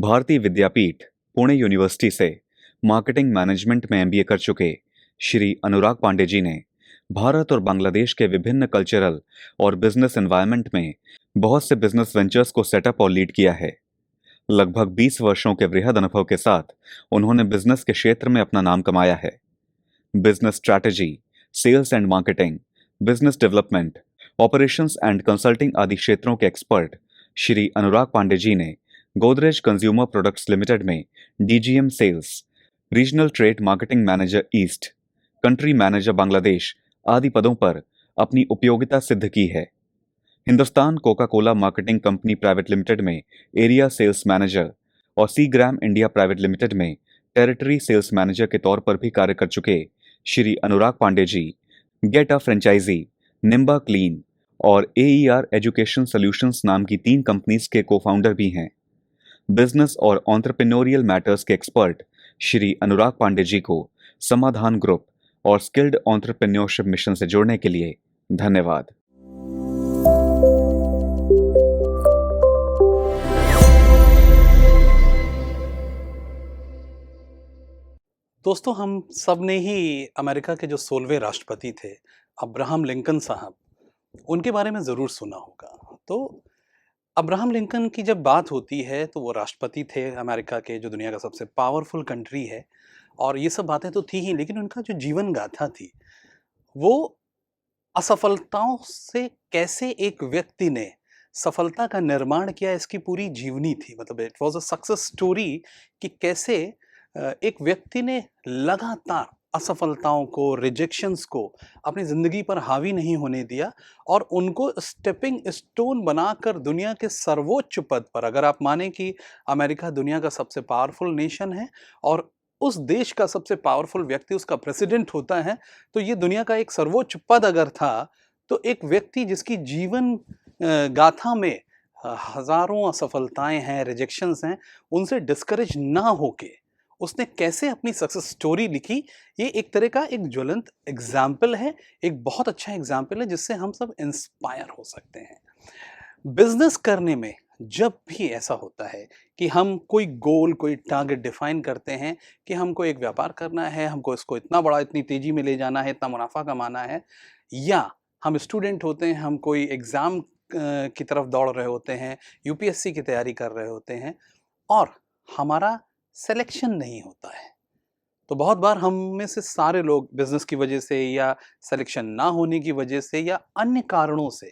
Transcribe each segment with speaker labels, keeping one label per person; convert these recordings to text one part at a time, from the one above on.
Speaker 1: भारतीय विद्यापीठ पुणे यूनिवर्सिटी से marketing management में एमबीए कर चुके श्री अनुराग पांडे जी ने भारत और बांग्लादेश के विभिन्न कल्चरल और बिजनेस एनवायरनमेंट में बहुत से बिजनेस वेंचर्स को सेटअप और लीड किया है। लगभग 20 वर्षों के वृहद अनुभव के साथ उन्होंने बिजनेस के क्षेत्र में अपना नाम कमाया है। Business strategy, sales and marketing, business development, operations and consulting आदि क्षेत्रों के एक्सपर्ट श्री अनुराग पांडे जी ने गोदरेज कंज्यूमर प्रोडक्ट्स लिमिटेड में DGM sales, regional trade marketing manager east, country manager Bangladesh आदि पदों पर अपनी उपयोगिता सिद्ध की है। Hindustan Coca Cola marketing company private limited में एरिया सेल्स मैनेजर और Seagram India private limited में टेरिटरी सेल्स मैनेजर के तौर पर भी कार्य कर चुके श्री अनुराग पांडे जी get a franchise, Nimba clean और एईआर एजुकेशन सॉल्यूशंस नाम की 3 कंपनीज के को फाउंडर भी हैं। बिजनेस और एंटरप्रेन्योरियल मैटर्स के एक्सपर्ट श्री अनुराग पांडे जी को समाधान ग्रुप और स्किल्ड एंटरप्रेन्योरशिप मिशन से जोड़ने के लिए धन्यवाद।
Speaker 2: दोस्तों, हम सब ने ही अमेरिका के जो 16वें राष्ट्रपति थे अब्राहम लिंकन साहब, उनके बारे में ज़रूर सुना होगा। तो अब्राहम लिंकन की जब बात होती है तो वो राष्ट्रपति थे अमेरिका के, जो दुनिया का सबसे पावरफुल कंट्री है, और ये सब बातें तो थी ही, लेकिन उनका जो जीवन गाथा थी वो असफलताओं से कैसे एक व्यक्ति ने सफलता का निर्माण किया, इसकी पूरी जीवनी थी। मतलब it was a success story कि कैसे एक व्यक्ति ने लगातार असफलताओं को, रिजेक्शंस को अपनी ज़िंदगी पर हावी नहीं होने दिया और उनको स्टेपिंग स्टोन बनाकर दुनिया के सर्वोच्च पद पर, अगर आप माने कि अमेरिका दुनिया का सबसे पावरफुल नेशन है और उस देश का सबसे पावरफुल व्यक्ति उसका प्रेसिडेंट होता है, तो ये दुनिया का एक सर्वोच्च पद अगर था, तो एक व्यक्ति जिसकी जीवन गाथा में हज़ारों असफलताएँ हैं, रिजेक्शंस हैं, उनसे डिस्करेज ना होके उसने कैसे अपनी सक्सेस स्टोरी लिखी, ये एक तरह का एक ज्वलंत एग्जाम्पल है, एक बहुत अच्छा एग्जाम्पल है जिससे हम सब इंस्पायर हो सकते हैं। बिजनेस करने में जब भी ऐसा होता है कि हम कोई गोल, कोई टारगेट डिफाइन करते हैं कि हमको एक व्यापार करना है, हमको इसको इतना बड़ा, इतनी तेजी में ले जाना है, इतना मुनाफा कमाना है, या हम स्टूडेंट होते हैं, हम कोई एग्ज़ाम की तरफ दौड़ रहे होते हैं, यूपीएससी की तैयारी कर रहे होते हैं और हमारा सिलेक्शन नहीं होता है, तो बहुत बार हम में से सारे लोग बिजनेस की वजह से या सिलेक्शन ना होने की वजह से या अन्य कारणों से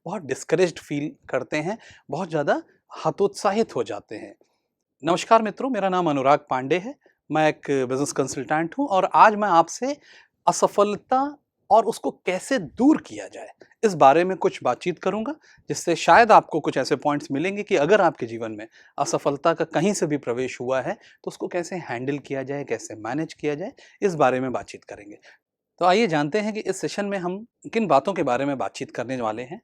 Speaker 2: बहुत डिस्करेज्ड फील करते हैं, बहुत ज़्यादा हतोत्साहित हो जाते हैं। नमस्कार मित्रों, मेरा नाम अनुराग पांडे है। मैं एक बिजनेस कंसल्टेंट हूं और आज मैं आपसे असफलता और उसको कैसे दूर किया जाए, इस बारे में कुछ बातचीत करूंगा, जिससे शायद आपको कुछ ऐसे पॉइंट्स मिलेंगे कि अगर आपके जीवन में असफलता का कहीं से भी प्रवेश हुआ है तो उसको कैसे हैंडल किया जाए, कैसे मैनेज किया जाए, इस बारे में बातचीत करेंगे। तो आइए जानते हैं कि इस सेशन में हम किन बातों के बारे में बातचीत करने वाले हैं।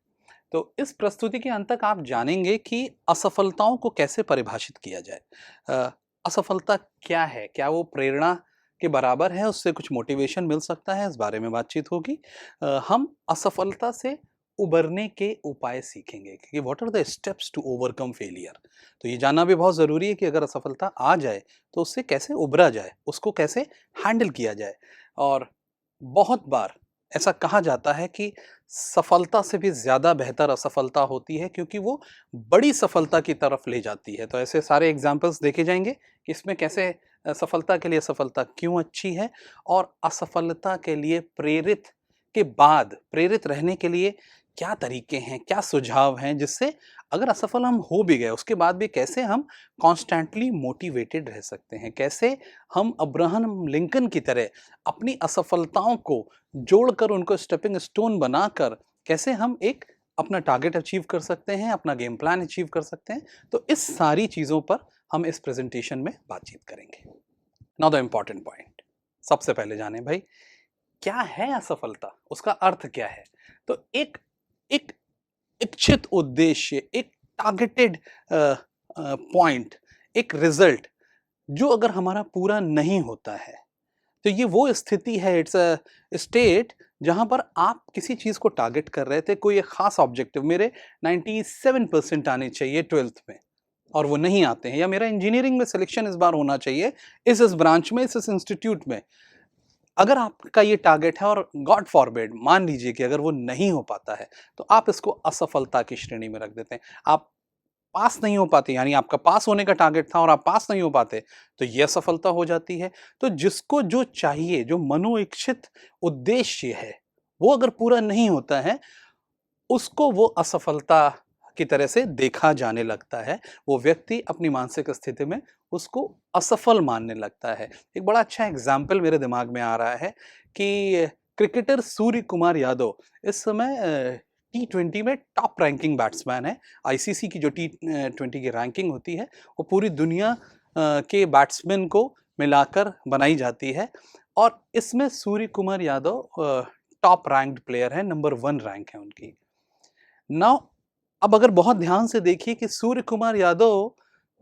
Speaker 2: तो इस प्रस्तुति के अंत तक आप जानेंगे कि असफलताओं को कैसे परिभाषित किया जाए। असफलता क्या है, क्या वो प्रेरणा के बराबर है, उससे कुछ मोटिवेशन मिल सकता है, इस बारे में बातचीत होगी। हम असफलता से उबरने के उपाय सीखेंगे कि what are the steps to overcome failure. तो ये जानना भी बहुत ज़रूरी है कि अगर असफलता आ जाए तो उससे कैसे उबरा जाए, उसको कैसे हैंडल किया जाए। और बहुत बार ऐसा कहा जाता है कि सफलता से भी ज़्यादा बेहतर असफलता होती है, क्योंकि वो बड़ी सफलता की तरफ ले जाती है। तो ऐसे सारे एग्जाम्पल्स देखे जाएंगे कि इसमें कैसे सफलता के लिए असफलता क्यों अच्छी है और असफलता के लिए प्रेरित के बाद प्रेरित रहने के लिए क्या तरीके हैं, क्या सुझाव हैं, जिससे अगर असफल हम हो भी गए उसके बाद भी कैसे हम कॉन्स्टेंटली मोटिवेटेड रह सकते हैं, कैसे हम अब्राहम लिंकन की तरह अपनी असफलताओं को जोड़कर उनको स्टेपिंग स्टोन बनाकर कैसे हम एक अपना टारगेट अचीव कर सकते हैं, अपना गेम प्लान अचीव कर सकते हैं। तो इस सारी चीज़ों पर हम इस प्रेजेंटेशन में बातचीत करेंगे। नाउ द इम्पॉर्टेंट पॉइंट, सबसे पहले जाने भाई क्या है असफलता, उसका अर्थ क्या है। तो एक एक इच्छित उद्देश्य, एक टारगेटेड पॉइंट, एक रिजल्ट जो अगर हमारा पूरा नहीं होता है, तो ये वो स्थिति है, इट्स अ स्टेट जहां पर आप किसी चीज को टारगेट कर रहे थे, कोई एक खास ऑब्जेक्टिव, मेरे 97% आने चाहिए 12th में, और वो नहीं आते हैं, या मेरा इंजीनियरिंग में सिलेक्शन इस बार होना चाहिए इस ब्रांच में, इस इंस्टीट्यूट में, अगर आपका ये टारगेट है और गॉड फॉरबिड मान लीजिए कि अगर वो नहीं हो पाता है, तो आप इसको असफलता की श्रेणी में रख देते हैं। आप पास नहीं हो पाते, यानी आपका पास होने का टारगेट था और आप पास नहीं हो पाते, तो ये असफलता हो जाती है। तो जिसको जो चाहिए, जो मनोइच्छित उद्देश्य है, वो अगर पूरा नहीं होता है, उसको वो असफलता की तरह से देखा जाने लगता है। वो व्यक्ति अपनी मानसिक स्थिति में उसको असफल मानने लगता है। एक बड़ा अच्छा एग्ज़ाम्पल मेरे दिमाग में आ रहा है कि क्रिकेटर सूर्य कुमार यादव इस समय टी20 में टॉप रैंकिंग बैट्समैन है। आईसीसी की जो टी20 की रैंकिंग होती है, वो पूरी दुनिया के बैट्समैन को मिलाकर बनाई जाती है, और इसमें Surya Kumar Yadav top ranked player है, नंबर 1 रैंक है उनकी। नाउ अब अगर बहुत ध्यान से देखिए कि सूर्य कुमार यादव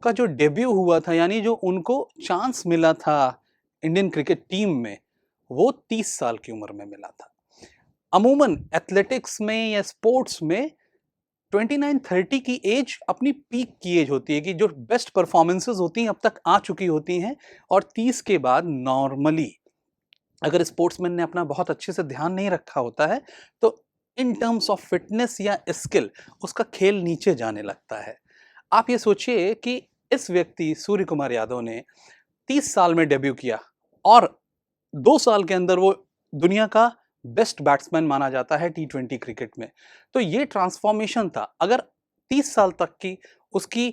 Speaker 2: का जो डेब्यू हुआ था, यानी जो उनको चांस मिला था इंडियन क्रिकेट टीम में, वो 30 साल की उम्र में मिला था। अमूमन एथलेटिक्स में या स्पोर्ट्स में 29-30 की एज अपनी पीक की एज होती है, कि जो बेस्ट परफॉर्मेंसेस होती हैं अब तक आ चुकी होती हैं, और 30 के बाद नॉर्मली अगर स्पोर्ट्समैन ने अपना बहुत अच्छे से ध्यान नहीं रखा होता है, तो इन टर्म्स ऑफ फिटनेस या स्किल उसका खेल नीचे जाने लगता है। आप ये सोचिए कि इस व्यक्ति सूर्य कुमार यादव ने 30 साल में डेब्यू किया, और 2 साल के अंदर वो दुनिया का बेस्ट बैट्समैन माना जाता है टी20 क्रिकेट में। तो ये ट्रांसफॉर्मेशन था। अगर 30 साल तक की उसकी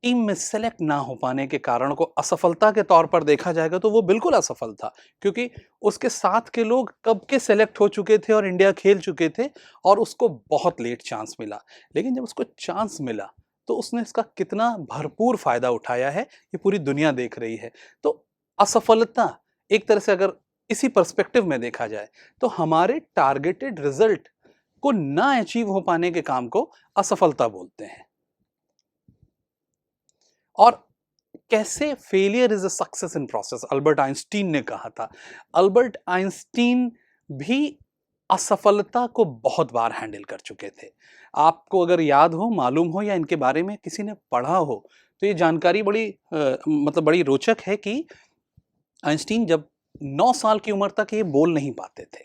Speaker 2: टीम में सेलेक्ट ना हो पाने के कारण को असफलता के तौर पर देखा जाएगा, तो वो बिल्कुल असफल था, क्योंकि उसके साथ के लोग कब के सेलेक्ट हो चुके थे और इंडिया खेल चुके थे, और उसको बहुत लेट चांस मिला। लेकिन जब उसको चांस मिला, तो उसने इसका कितना भरपूर फायदा उठाया है, ये पूरी दुनिया देख रही है। तो असफलता एक तरह से अगर इसी पर्सपेक्टिव में देखा जाए, तो हमारे टारगेटेड रिजल्ट को ना अचीव हो पाने के काम को असफलता बोलते हैं। और कैसे failure is a success in process, Albert Einstein ने कहा था। अल्बर्ट आइंस्टीन भी असफलता को बहुत बार हैंडल कर चुके थे। आपको अगर याद हो, मालूम हो, या इनके बारे में किसी ने पढ़ा हो, तो ये जानकारी बड़ी मतलब बड़ी रोचक है कि आइंस्टीन जब 9 साल की उम्र तक ये बोल नहीं पाते थे।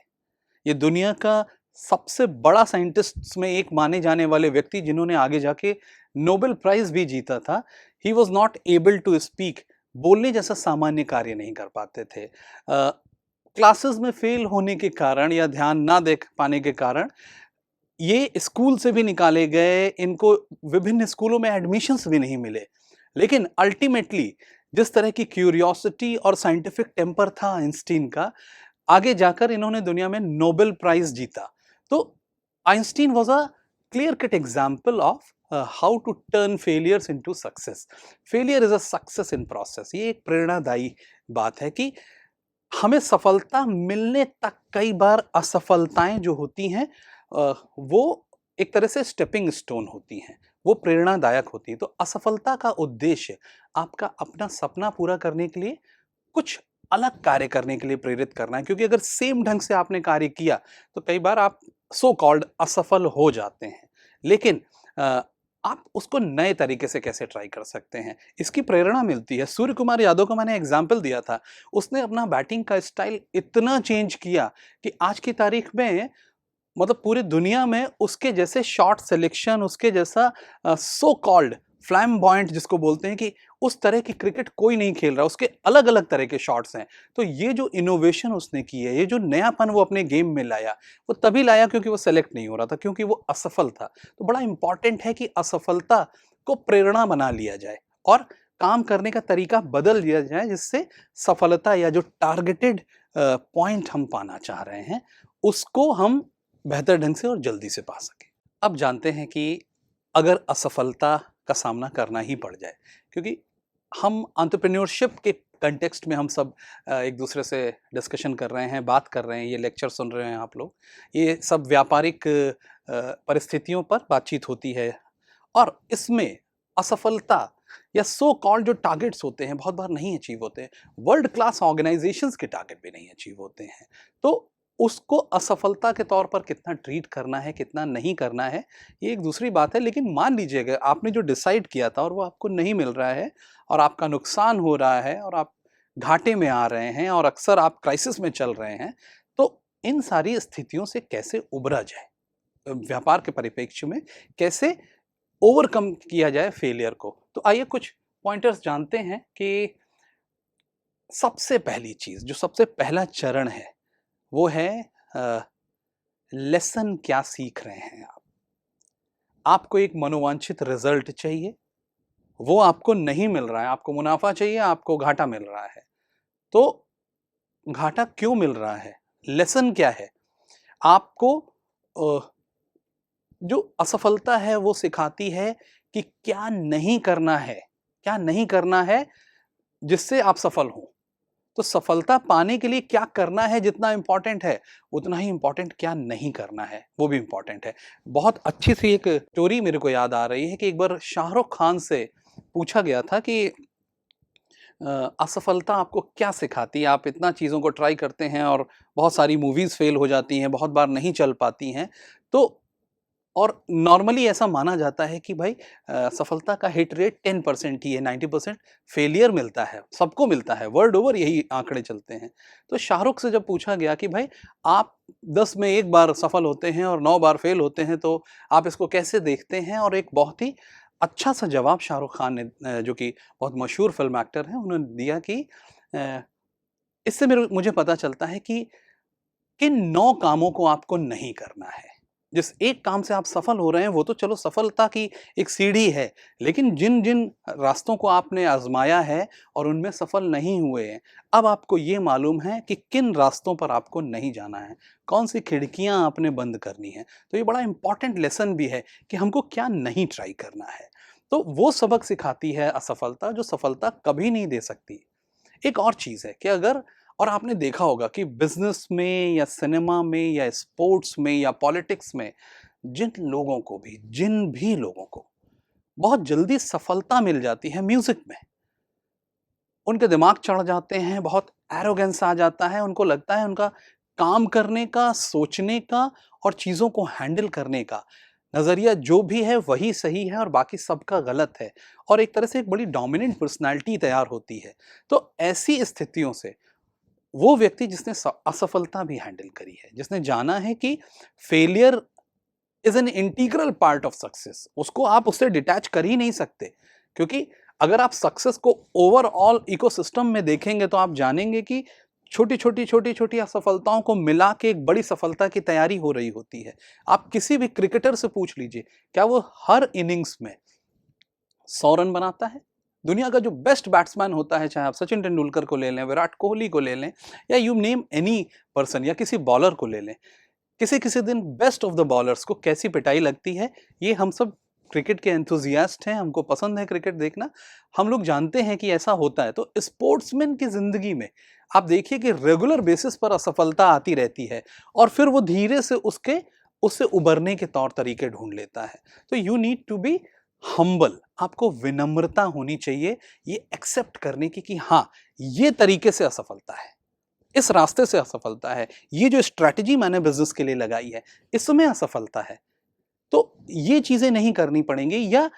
Speaker 2: ये दुनिया का सबसे बड़ा साइंटिस्ट्स में एक माने जाने वाले व्यक्ति, जिन्होंने आगे जाके नोबेल प्राइज भी जीता था, he was not able to speak. बोलने जैसा सामान्य कार्य नहीं कर पाते थे। क्लासेस में फेल होने के कारण या ध्यान ना देख पाने के कारण ये स्कूल से भी निकाले गए, इनको विभिन्न स्कूलों में एडमिशन्स भी नहीं मिले। लेकिन अल्टीमेटली जिस तरह की क्यूरियोसिटी और साइंटिफिक टेम्पर था आइंस्टीन का, आगे जाकर इन्होंने दुनिया में नोबेल प्राइज जीता। तो Einstein was a clear cut example of how to turn failures into success. Failure is a success in process. ये एक प्रेरणादायी बात है कि हमें सफलता मिलने तक कई बार असफलताएं जो होती हैं, वो एक तरह से स्टेपिंग स्टोन होती हैं, वो प्रेरणादायक होती हैं। तो असफलता का उद्देश्य आपका अपना सपना पूरा करने के लिए कुछ अलग कार्य करने के लिए प्रेरित करना है, क्योंकि अगर सेम ढंग से आपने कार्य किया, तो कई बार आप सो कॉल्ड असफल हो जाते हैं। लेकिन आप उसको नए तरीके से कैसे ट्राई कर सकते हैं, इसकी प्रेरणा मिलती है। सूर्य कुमार यादव का मैंने एग्जाम्पल दिया था। उसने अपना बैटिंग का स्टाइल इतना चेंज किया कि आज की तारीख में मतलब पूरी दुनिया में उसके जैसे शॉट सिलेक्शन, उसके जैसा सो कॉल्ड फ्लैम्बॉयंट जिसको बोलते हैं, कि उस तरह की क्रिकेट कोई नहीं खेल रहा। उसके अलग-अलग तरह के शॉट्स हैं। तो ये जो इनोवेशन उसने की है, ये जो नयापन वो अपने गेम में लाया, वो तभी लाया क्योंकि वो सेलेक्ट नहीं हो रहा था, क्योंकि वो असफल था। तो बड़ा इंपॉर्टेंट है कि असफलता को प्रेरणा बना लिया जाए और काम करने का तरीका बदल दिया जाए, जिससे सफलता या जो टारगेटेड पॉइंट हम पाना चाह रहे हैं, उसको हम बेहतर ढंग से और जल्दी से पा सकें। अब जानते हैं कि अगर असफलता का सामना करना ही पड़ जाए, क्योंकि हम एंटरप्रेन्योरशिप के कंटेक्स्ट में हम सब एक दूसरे से डिस्कशन कर रहे हैं, बात कर रहे हैं, ये लेक्चर सुन रहे हैं आप लोग। ये सब व्यापारिक परिस्थितियों पर बातचीत होती है, और इसमें असफलता या सो कॉल्ड जो टारगेट्स होते हैं, बहुत बार नहीं अचीव होते हैं। वर्ल्ड क्लास ऑर्गेनाइजेशंस के टारगेट भी नहीं अचीव होते हैं। तो उसको असफलता के तौर पर कितना ट्रीट करना है, कितना नहीं करना है, ये एक दूसरी बात है। लेकिन मान लीजिए अगर आपने जो डिसाइड किया था और वो आपको नहीं मिल रहा है और आपका नुकसान हो रहा है और आप घाटे में आ रहे हैं और अक्सर आप क्राइसिस में चल रहे हैं, तो इन सारी स्थितियों से कैसे उबरा जाए? व्यापार के परिप्रेक्ष्य में कैसे ओवरकम किया जाए फेलियर को? तो आइए कुछ पॉइंटर्स जानते हैं कि सबसे पहली चीज़, जो सबसे पहला चरण है, वो है लेसन क्या सीख रहे हैं आप? आपको एक मनोवांछित रिजल्ट चाहिए, वो आपको नहीं मिल रहा है, आपको मुनाफ़ा चाहिए, आपको घाटा मिल रहा है। तो घाटा क्यों मिल रहा है? लेसन क्या है? आपको अ, जो असफलता है वो सिखाती है कि क्या नहीं करना है, क्या नहीं करना है जिससे आप सफल हों। तो सफलता पाने के लिए क्या करना है जितना इम्पोर्टेंट है, उतना ही इम्पोर्टेंट क्या नहीं करना है, वो भी इम्पोर्टेंट है। बहुत अच्छी सी एक स्टोरी मेरे को याद आ रही है कि एक बार शाहरुख खान से पूछा गया था कि असफलता आपको क्या सिखाती है? आप इतना चीज़ों को ट्राई करते हैं और बहुत सारी मूवीज़ फेल हो जाती हैं, बहुत बार नहीं चल पाती हैं। तो और नॉर्मली ऐसा माना जाता है कि भाई सफलता का हिट रेट 10% ही है, 90% फेलियर मिलता है, सबको मिलता है, वर्ल्ड ओवर यही आंकड़े चलते हैं। तो शाहरुख से जब पूछा गया कि भाई आप 10 में 1 बार सफल होते हैं और 9 बार फेल होते हैं, तो आप इसको कैसे देखते हैं? और एक बहुत ही अच्छा सा जवाब शाहरुख खान ने जो कि बहुत मशहूर फ़िल्म एक्टर हैं, उन्होंने दिया कि अ, इससे मुझे पता चलता है कि किन 9 कामों को आपको नहीं करना है। जिस एक काम से आप सफल हो रहे हैं, वो तो चलो सफलता की एक सीढ़ी है, लेकिन जिन-जिन रास्तों को आपने आज़माया है और उनमें सफल नहीं हुए हैं, अब आपको ये मालूम है कि किन रास्तों पर आपको नहीं जाना है, कौन-सी खिड़कियाँ आपने बंद करनी हैं। तो ये बड़ा इम्पोर्टेंट लेसन भी है कि हमको क्या नहीं ट्राई करना है। तो वो सबक सिखाती है असफलता, जो सफलता कभी नहीं दे सकती। एक और चीज़ है कि अगर और आपने देखा होगा कि बिज़नेस में या सिनेमा में या स्पोर्ट्स में या पॉलिटिक्स में जिन भी लोगों को बहुत जल्दी सफलता मिल जाती है म्यूज़िक में, उनके दिमाग चढ़ जाते हैं, बहुत एरोगेंस आ जाता है, उनको लगता है उनका काम करने का, सोचने का और चीज़ों को हैंडल करने का नज़रिया जो भी है वही सही है और बाकी सबका गलत है और एक तरह से एक बड़ी डोमिनेंट पर्सनैलिटी तैयार होती है। तो ऐसी स्थितियों से वो व्यक्ति जिसने असफलता भी हैंडल करी है, जिसने जाना है कि failure is an integral part of success, उसको आप उससे डिटैच कर ही नहीं सकते। क्योंकि अगर आप सक्सेस को ओवरऑल इकोसिस्टम में देखेंगे तो आप जानेंगे कि छोटी-छोटी असफलताओं को मिला के एक बड़ी सफलता की तैयारी हो रही होती है। आप किसी भी क्रिकेटर से पूछ लीजिए, क्या वो हर इनिंग्स में 100 रन बनाता है? दुनिया का जो बेस्ट बैट्समैन होता है, चाहे आप सचिन तेंदुलकर को ले लें, विराट कोहली को ले लें या यू नेम एनी पर्सन या किसी बॉलर को ले लें। किसी-किसी दिन बेस्ट ऑफ द बॉलर्स को कैसी पिटाई लगती है, ये हम सब क्रिकेट के एंथुसियास्ट हैं, हमको पसंद है क्रिकेट देखना। हम लोग जानते हैं कि ऐसा होता है। तो स्पोर्ट्समैन की ज़िंदगी में आप देखिए कि रेगुलर बेसिस पर असफलता आती रहती है और फिर वो धीरे से उससे उबरने के तौर तरीके ढूँढ लेता है। तो you need to be humble, आपको विनम्रता होनी चाहिए, ये एक्सेप्ट करने की कि हाँ, ये तरीके से असफलता है। इस रास्ते से असफलता है, ये जो स्ट्रैटेजी मैंने बिज़नेस के लिए लगाई है, इसमें असफलता है। तो ये चीज़ें नहीं करनी पड़ेंगी या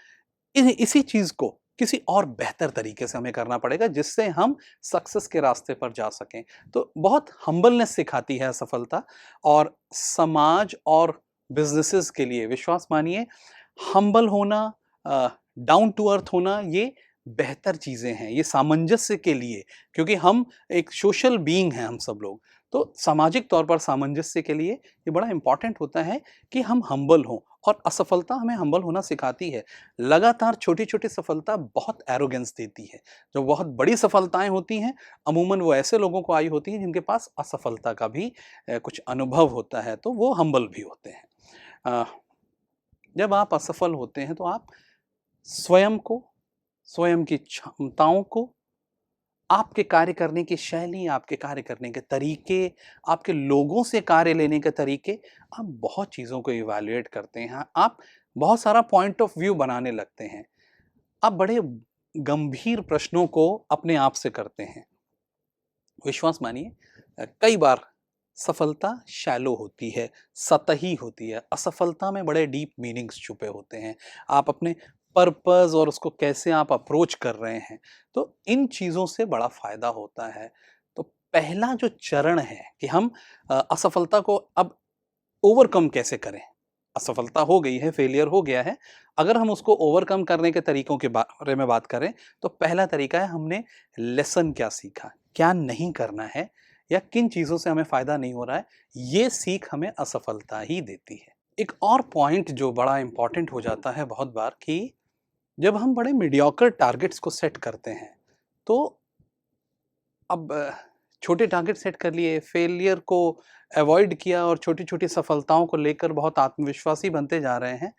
Speaker 2: इसी चीज़ को किसी और बेहतर तरीके से हमें करना पड़ेगा जिससे हम सक्सेस के रास्ते पर जा सकें। तो बहुत हम्बलनेस सिखाती है असफलता और समाज और बिज़नेसेस के लिए विश्वास मानिए हम्बल होना डाउन टू अर्थ होना ये बेहतर चीज़ें हैं, ये सामंजस्य के लिए क्योंकि हम एक सोशल बीइंग हैं हम सब लोग। तो सामाजिक तौर पर सामंजस्य के लिए ये बड़ा इम्पोर्टेंट होता है कि हम हम्बल हों और असफलता हमें हम्बल होना सिखाती है। लगातार छोटी-छोटी सफलता बहुत एरोगेंस देती है। जो बहुत बड़ी सफलताएँ होती हैं, अमूमन वो ऐसे लोगों को आई होती हैं जिनके पास असफलता का भी कुछ अनुभव होता है, तो वो हम्बल भी होते हैं। अ, जब आप असफल होते हैं तो आप स्वयं को, स्वयं की क्षमताओं को, आपके कार्य करने की शैली, आपके कार्य करने के तरीके, आपके लोगों से कार्य लेने के तरीके, आप बहुत चीज़ों को इवैल्यूएट करते हैं। आप बहुत सारा पॉइंट ऑफ व्यू बनाने लगते हैं। आप बड़े गंभीर प्रश्नों को अपने आप से करते हैं। विश्वास मानिए कई बार सफलता शैलो होती है, सतही होती है। असफलता में बड़े डीप मीनिंग्स छुपे होते हैं। आप अपने पर्पस और उसको कैसे आप अप्रोच कर रहे हैं, तो इन चीज़ों से बड़ा फ़ायदा होता है। तो पहला जो चरण है कि हम असफलता को अब ओवरकम कैसे करें? असफलता हो गई है, फेलियर हो गया है। अगर हम उसको ओवरकम करने के तरीकों के बारे में बात करें, तो पहला तरीका है हमने लेसन क्या सीखा? क्या नहीं करना है? या किन चीज़ों से हमें फ़ायदा नहीं हो रहा है? ये सीख हमें असफलता ही देती है। एक और पॉइंट जो बड़ा इम्पोर्टेंट हो जाता है बहुत बार कि जब हम बड़े मीडियोकर टारगेट्स को सेट करते हैं, तो अब छोटे टारगेट सेट कर लिए, फेलियर को अवॉइड किया और छोटी-छोटी सफलताओं को लेकर बहुत आत्मविश्वासी बनते जा रहे हैं।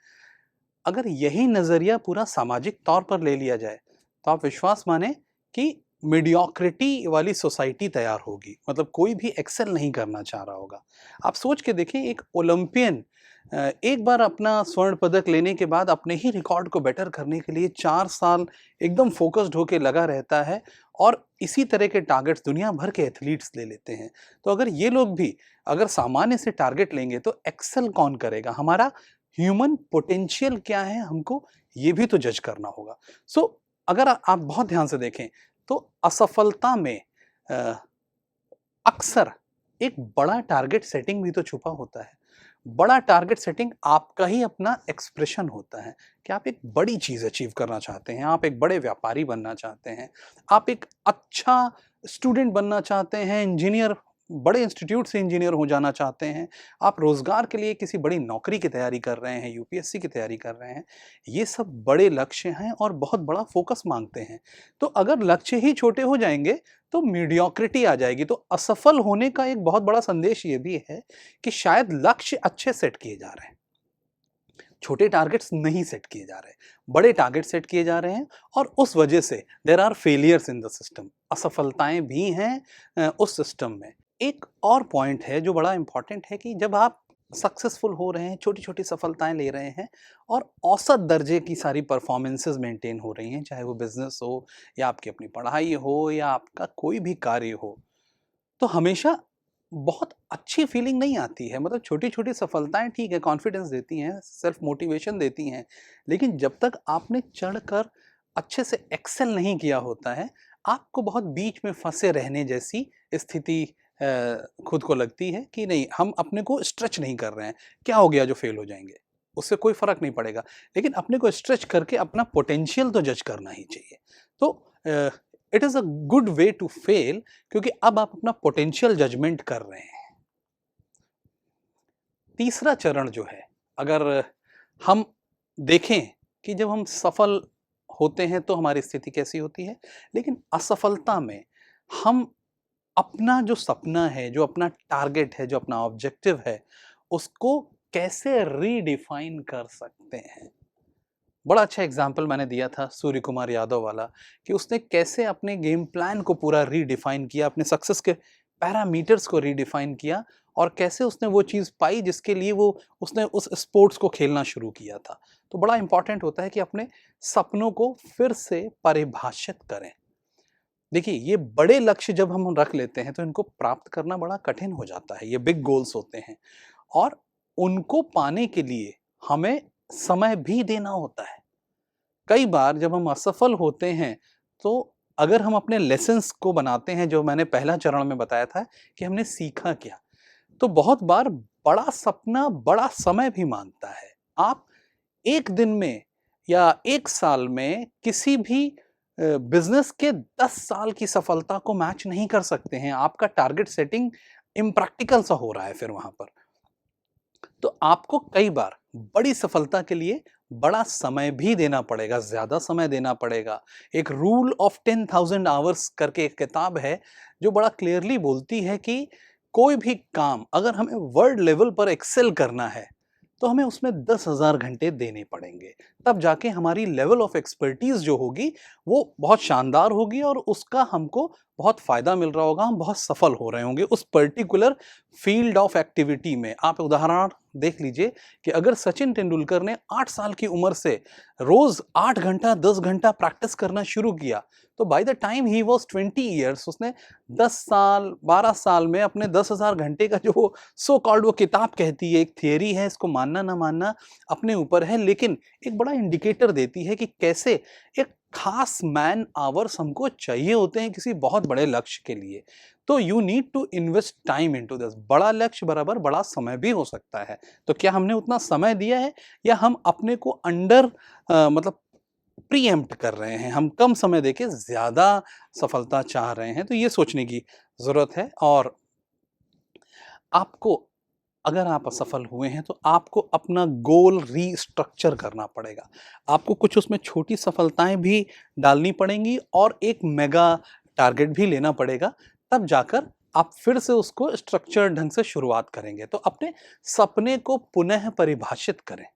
Speaker 2: अगर यही नज़रिया पूरा सामाजिक तौर पर ले लिया जाए, तो आप विश्वास मानें कि मीडियोक्रिटी वाली सोसाइटी तैयार होगी। मतलब कोई भी एक्सेल नहीं करना चाह रहा होगा। आप सोच के देखिए, एक ओलंपियन एक बार अपना स्वर्ण पदक लेने के बाद अपने ही रिकॉर्ड को बेटर करने के लिए 4 साल एकदम फ़ोकस्ड होके लगा रहता है और इसी तरह के टारगेट्स दुनिया भर के एथलीट्स ले लेते हैं। तो अगर ये लोग भी अगर सामान्य से टारगेट लेंगे, तो एक्सेल कौन करेगा? हमारा ह्यूमन पोटेंशियल क्या है, हमको ये भी तो जज करना होगा। सो अगर आप बहुत ध्यान से देखें, तो असफलता में अ, अक्सर एक बड़ा टारगेट सेटिंग भी तो छुपा होता है। बड़ा टारगेट सेटिंग आपका ही अपना एक्सप्रेशन होता है कि आप एक बड़ी चीज़ अचीव करना चाहते हैं, आप एक बड़े व्यापारी बनना चाहते हैं, आप एक अच्छा स्टूडेंट बनना चाहते हैं, इंजीनियर बड़े इंस्टीट्यूट से इंजीनियर हो जाना चाहते हैं, आप रोज़गार के लिए किसी बड़ी नौकरी की तैयारी कर रहे हैं, यूपीएससी की तैयारी कर रहे हैं। ये सब बड़े लक्ष्य हैं और बहुत बड़ा फ़ोकस माँगते हैं। तो अगर लक्ष्य ही छोटे हो जाएँगे, तो मीडियोक्रिटी आ जाएगी। तो असफल होने का एक बहुत बड़ा संदेश ये भी है कि शायद लक्ष्य अच्छे सेट किए जा रहे हैं, छोटे टारगेट्स नहीं सेट किए जा रहे, बड़े टारगेट सेट किए जा रहे हैं और उस वजह से there are failures in the system. असफलताएं भी हैं उस सिस्टम में। एक और पॉइंट है जो बड़ा इंपॉर्टेंट है कि जब आप सक्सेसफुल हो रहे हैं, छोटी-छोटी सफलताएं ले रहे हैं और औसत दर्जे की सारी परफॉर्मेंसेस मेंटेन हो रही हैं, चाहे वो बिजनेस हो या आपकी अपनी पढ़ाई हो या आपका कोई भी कार्य हो, तो हमेशा बहुत अच्छी फीलिंग नहीं आती है। मतलब छोटी-छोटी सफलताएँ ठीक है, कॉन्फिडेंस देती हैं, सेल्फ मोटिवेशन देती हैं, लेकिन जब तक आपने चढ़कर अच्छे से एक्सेल नहीं किया होता है, आपको बहुत बीच में फँसे रहने जैसी स्थिति खुद को लगती है कि नहीं, हम अपने को स्ट्रेच नहीं कर रहे हैं। क्या हो गया जो फेल हो जाएँगे? उससे कोई फ़र्क नहीं पड़ेगा, लेकिन अपने को स्ट्रेच करके अपना पोटेंशियल तो जज करना ही चाहिए। तो अ, it is a good way to fail, क्योंकि अब आप अपना पोटेंशियल जजमेंट कर रहे हैं। तीसरा चरण जो है, अगर हम देखें कि जब हम सफल होते हैं तो हमारी स्थिति कैसी होती है, लेकिन असफलता में हम अपना जो सपना है, जो अपना टारगेट है, जो अपना ऑब्जेक्टिव है, उसको कैसे रीडिफाइन कर सकते हैं। बड़ा अच्छा एग्जाम्पल मैंने दिया था सूर्य कुमार यादव वाला, कि उसने कैसे अपने गेम प्लान को पूरा रीडिफाइन किया, अपने सक्सेस के पैरामीटर्स को रीडिफाइन किया और कैसे उसने वो चीज़ पाई जिसके लिए वो उसने उस स्पोर्ट्स को खेलना शुरू किया था। तो बड़ा इंपॉर्टेंट होता है कि अपने सपनों को फिर से परिभाषित करें। देखिए, ये बड़े लक्ष्य जब हम रख लेते हैं तो इनको प्राप्त करना बड़ा कठिन हो जाता है। ये बिग गोल्स होते हैं और उनको पाने के लिए हमें समय भी देना होता है। कई बार जब हम असफल होते हैं, तो अगर हम अपने लेसन्स को बनाते हैं, जो मैंने पहला चरण में बताया था कि हमने सीखा क्या, तो बहुत बार बड़ा सपना बड़ा समय भी माँगता है। आप 1 दिन में या 1 साल में किसी भी बिज़नेस के 10 साल की सफलता को मैच नहीं कर सकते हैं। आपका टारगेट सेटिंग इम्प्रैक्टिकल सा हो रहा है फिर वहाँ पर। तो आपको कई बार बड़ी सफलता के लिए बड़ा समय भी देना पड़ेगा, ज़्यादा समय देना पड़ेगा। एक रूल ऑफ 10,000 आवर्स करके एक किताब है, जो बड़ा क्लियरली बोलती है कि कोई भी काम अगर हमें वर्ल्ड लेवल पर एक्सेल करना है, तो हमें उसमें 10,000 घंटे देने पड़ेंगे। तब जाके हमारी लेवल ऑफ एक्सपर्टीज़ जो होगी, वो बहुत शानदार होगी और उसका हमको बहुत फ़ायदा मिल रहा होगा, हम बहुत सफल हो रहे होंगे उस पर्टिकुलर फील्ड ऑफ एक्टिविटी में। आप उदाहरण देख लीजिए कि अगर सचिन तेंदुलकर ने 8 साल की उम्र से रोज़ 8 घंटा, 10 घंटा प्रैक्टिस करना शुरू किया, तो by the time he was 20 years उसने 10 साल, 12 साल में अपने 10,000 घंटे का जो सो कॉल्ड वो किताब कहती है, एक थियरी है, इसको मानना ना मानना अपने ऊपर है, लेकिन एक बड़ा इंडिकेटर देती है कि कैसे एक खास मैन आवर्स हमको चाहिए होते हैं किसी बहुत बड़े लक्ष्य के लिए। तो you need to invest time into this. बड़ा लक्ष्य बराबर बड़ा समय भी हो सकता है। तो क्या हमने उतना समय दिया है, या हम अपने को अंडर मतलब प्रीएम्प्ट कर रहे हैं, हम कम समय देके ज़्यादा सफलता चाह रहे हैं? तो ये सोचने की ज़रूरत है। और आपको, अगर आप असफल हुए हैं, तो आपको अपना गोल रीस्ट्रक्चर करना पड़ेगा। आपको कुछ उसमें छोटी सफलताएँ भी डालनी पड़ेंगी और एक मेगा टारगेट भी लेना पड़ेगा, तब जाकर आप फिर से उसको स्ट्रक्चर्ड ढंग से शुरुआत करेंगे। तो अपने सपने को पुनः परिभाषित करें।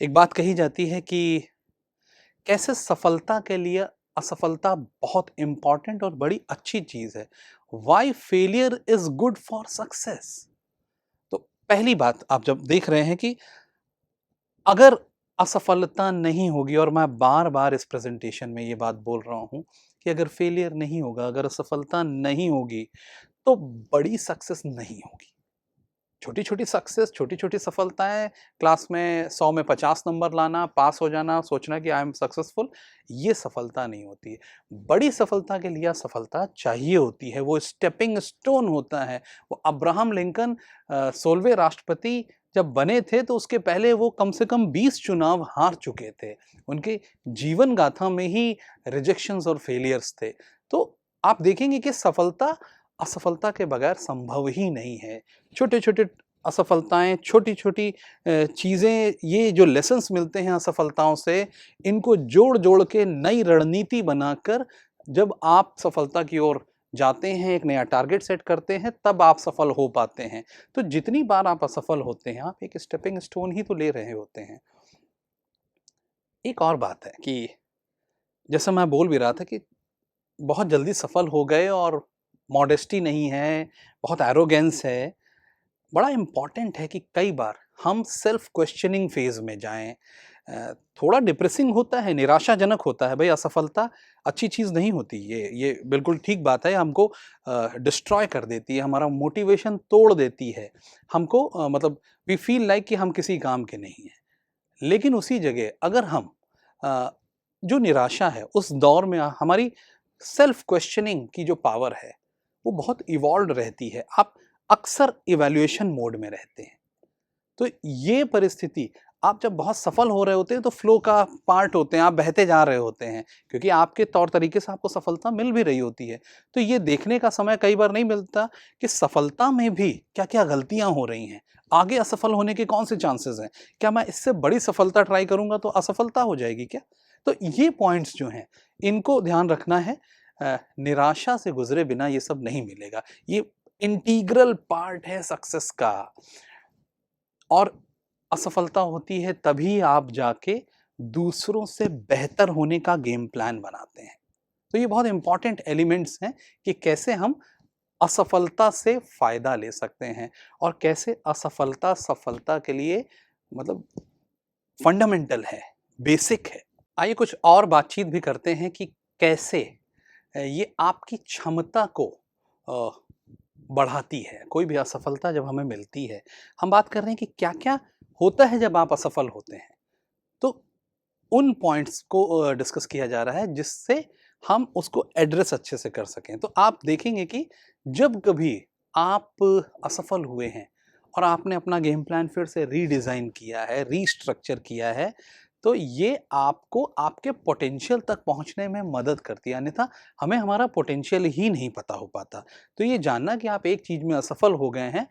Speaker 2: एक बात कही जाती है कि कैसे सफलता के लिए असफलता बहुत इंपॉर्टेंट और बड़ी अच्छी चीज़ है। Why failure is good for success. तो पहली बात आप जब देख रहे हैं कि अगर असफलता नहीं होगी, और मैं बार-बार इस प्रेज़ेंटेशन में ये बात बोल रहा हूँ कि अगर फेलियर नहीं होगा, अगर असफलता नहीं होगी, तो बड़ी सक्सेस नहीं होगी। छोटी-छोटी सक्सेस, छोटी-छोटी सफलताएँ, क्लास में 100 में 50 नंबर लाना, पास हो जाना, सोचना कि आई एम सक्सेसफुल, ये सफलता नहीं होती है। बड़ी सफलता के लिए सफलता चाहिए होती है, वो स्टेपिंग स्टोन होता है। वो अब्राहम लिंकन 16वें राष्ट्रपति जब बने थे, तो उसके पहले वो कम से कम 20 चुनाव हार चुके थे। उनके जीवन गाथा में ही रिजेक्शंस और फेलियर्स थे। तो आप देखेंगे कि सफलता असफलता के बगैर संभव ही नहीं है। छोटे-छोटे असफलताएँ, छोटी-छोटी चीज़ें, ये जो लेसन्स मिलते हैं असफलताओं से, इनको जोड़-जोड़ के नई रणनीति बनाकर जब आप सफलता की ओर जाते हैं, एक नया टारगेट सेट करते हैं, तब आप सफल हो पाते हैं। तो जितनी बार आप असफल होते हैं, आप एक स्टेपिंग स्टोन ही तो ले रहे होते हैं। एक और बात है कि जैसा मैं बोल भी रहा था कि बहुत जल्दी सफल हो गए और मॉडेस्टी नहीं है, बहुत एरोगेंस है। बड़ा इम्पोर्टेंट है कि कई बार हम सेल्फ क्वेश्चनिंग फेज़ में जाएँ। थोड़ा डिप्रेसिंग होता है, निराशाजनक होता है। भई असफलता अच्छी चीज़ नहीं होती। ये बिल्कुल ठीक बात है, हमको डिस्ट्रॉय कर देती है, हमारा मोटिवेशन तोड़ देती है। हमको मतलब वी फ़ील लाइक कि हम किसी काम के नहीं हैं। लेकिन उसी जगह अगर हम अ, जो निराशा है, उस दौर में हमारी सेल्फ क्वेश्चनिंग की जो पावर है, वो बहुत इवॉल्व्ड रहती है। आप अक्सर इवैल्यूएशन मोड में रहते हैं। तो ये परिस्थिति, आप जब बहुत सफल हो रहे होते हैं, तो फ्लो का पार्ट होते हैं, आप बहते जा रहे होते हैं, क्योंकि आपके तौर तरीके से आपको सफलता मिल भी रही होती है। तो ये देखने का समय कई बार नहीं मिलता कि सफलता में भी क्या-क्या गलतियाँ हो रही हैं। आगे असफल होने के कौन से चांसेस हैं? क्या मैं इससे बड़ी सफलता ट्राई करूँगा तो असफलता हो जाएगी क्या? तो ये पॉइंट्स जो हैं, इनको ध्यान रखना है। निराशा से गुज़रे बिना ये सब नहीं मिलेगा। ये इंटीग्रल पार्ट है सक्सेस का। और असफलता होती है तभी आप जाके दूसरों से बेहतर होने का गेम प्लान बनाते हैं। तो ये बहुत इंपॉर्टेंट एलिमेंट्स हैं कि कैसे हम असफलता से फ़ायदा ले सकते हैं और कैसे असफलता सफलता के लिए मतलब फंडामेंटल है, बेसिक है। आइए कुछ और बातचीत भी करते हैं कि कैसे ये आपकी क्षमता को अ, बढ़ाती है। कोई भी असफलता जब हमें मिलती है, हम बात कर रहे हैं कि क्या-क्या होता है जब आप असफल होते हैं। तो उन पॉइंट्स को डिस्कस किया जा रहा है जिससे हम उसको एड्रेस अच्छे से कर सकें। तो आप देखेंगे कि जब कभी आप असफल हुए हैं और आपने अपना गेम प्लान फिर से रीडिज़ाइन किया है, रीस्ट्रक्चर किया है, तो ये आपको आपके पोटेंशियल तक पहुँचने में मदद करती है। अन्यथा हमें हमारा पोटेंशियल ही नहीं पता हो पाता। तो ये जानना कि आप एक चीज़ में असफल हो गए हैं,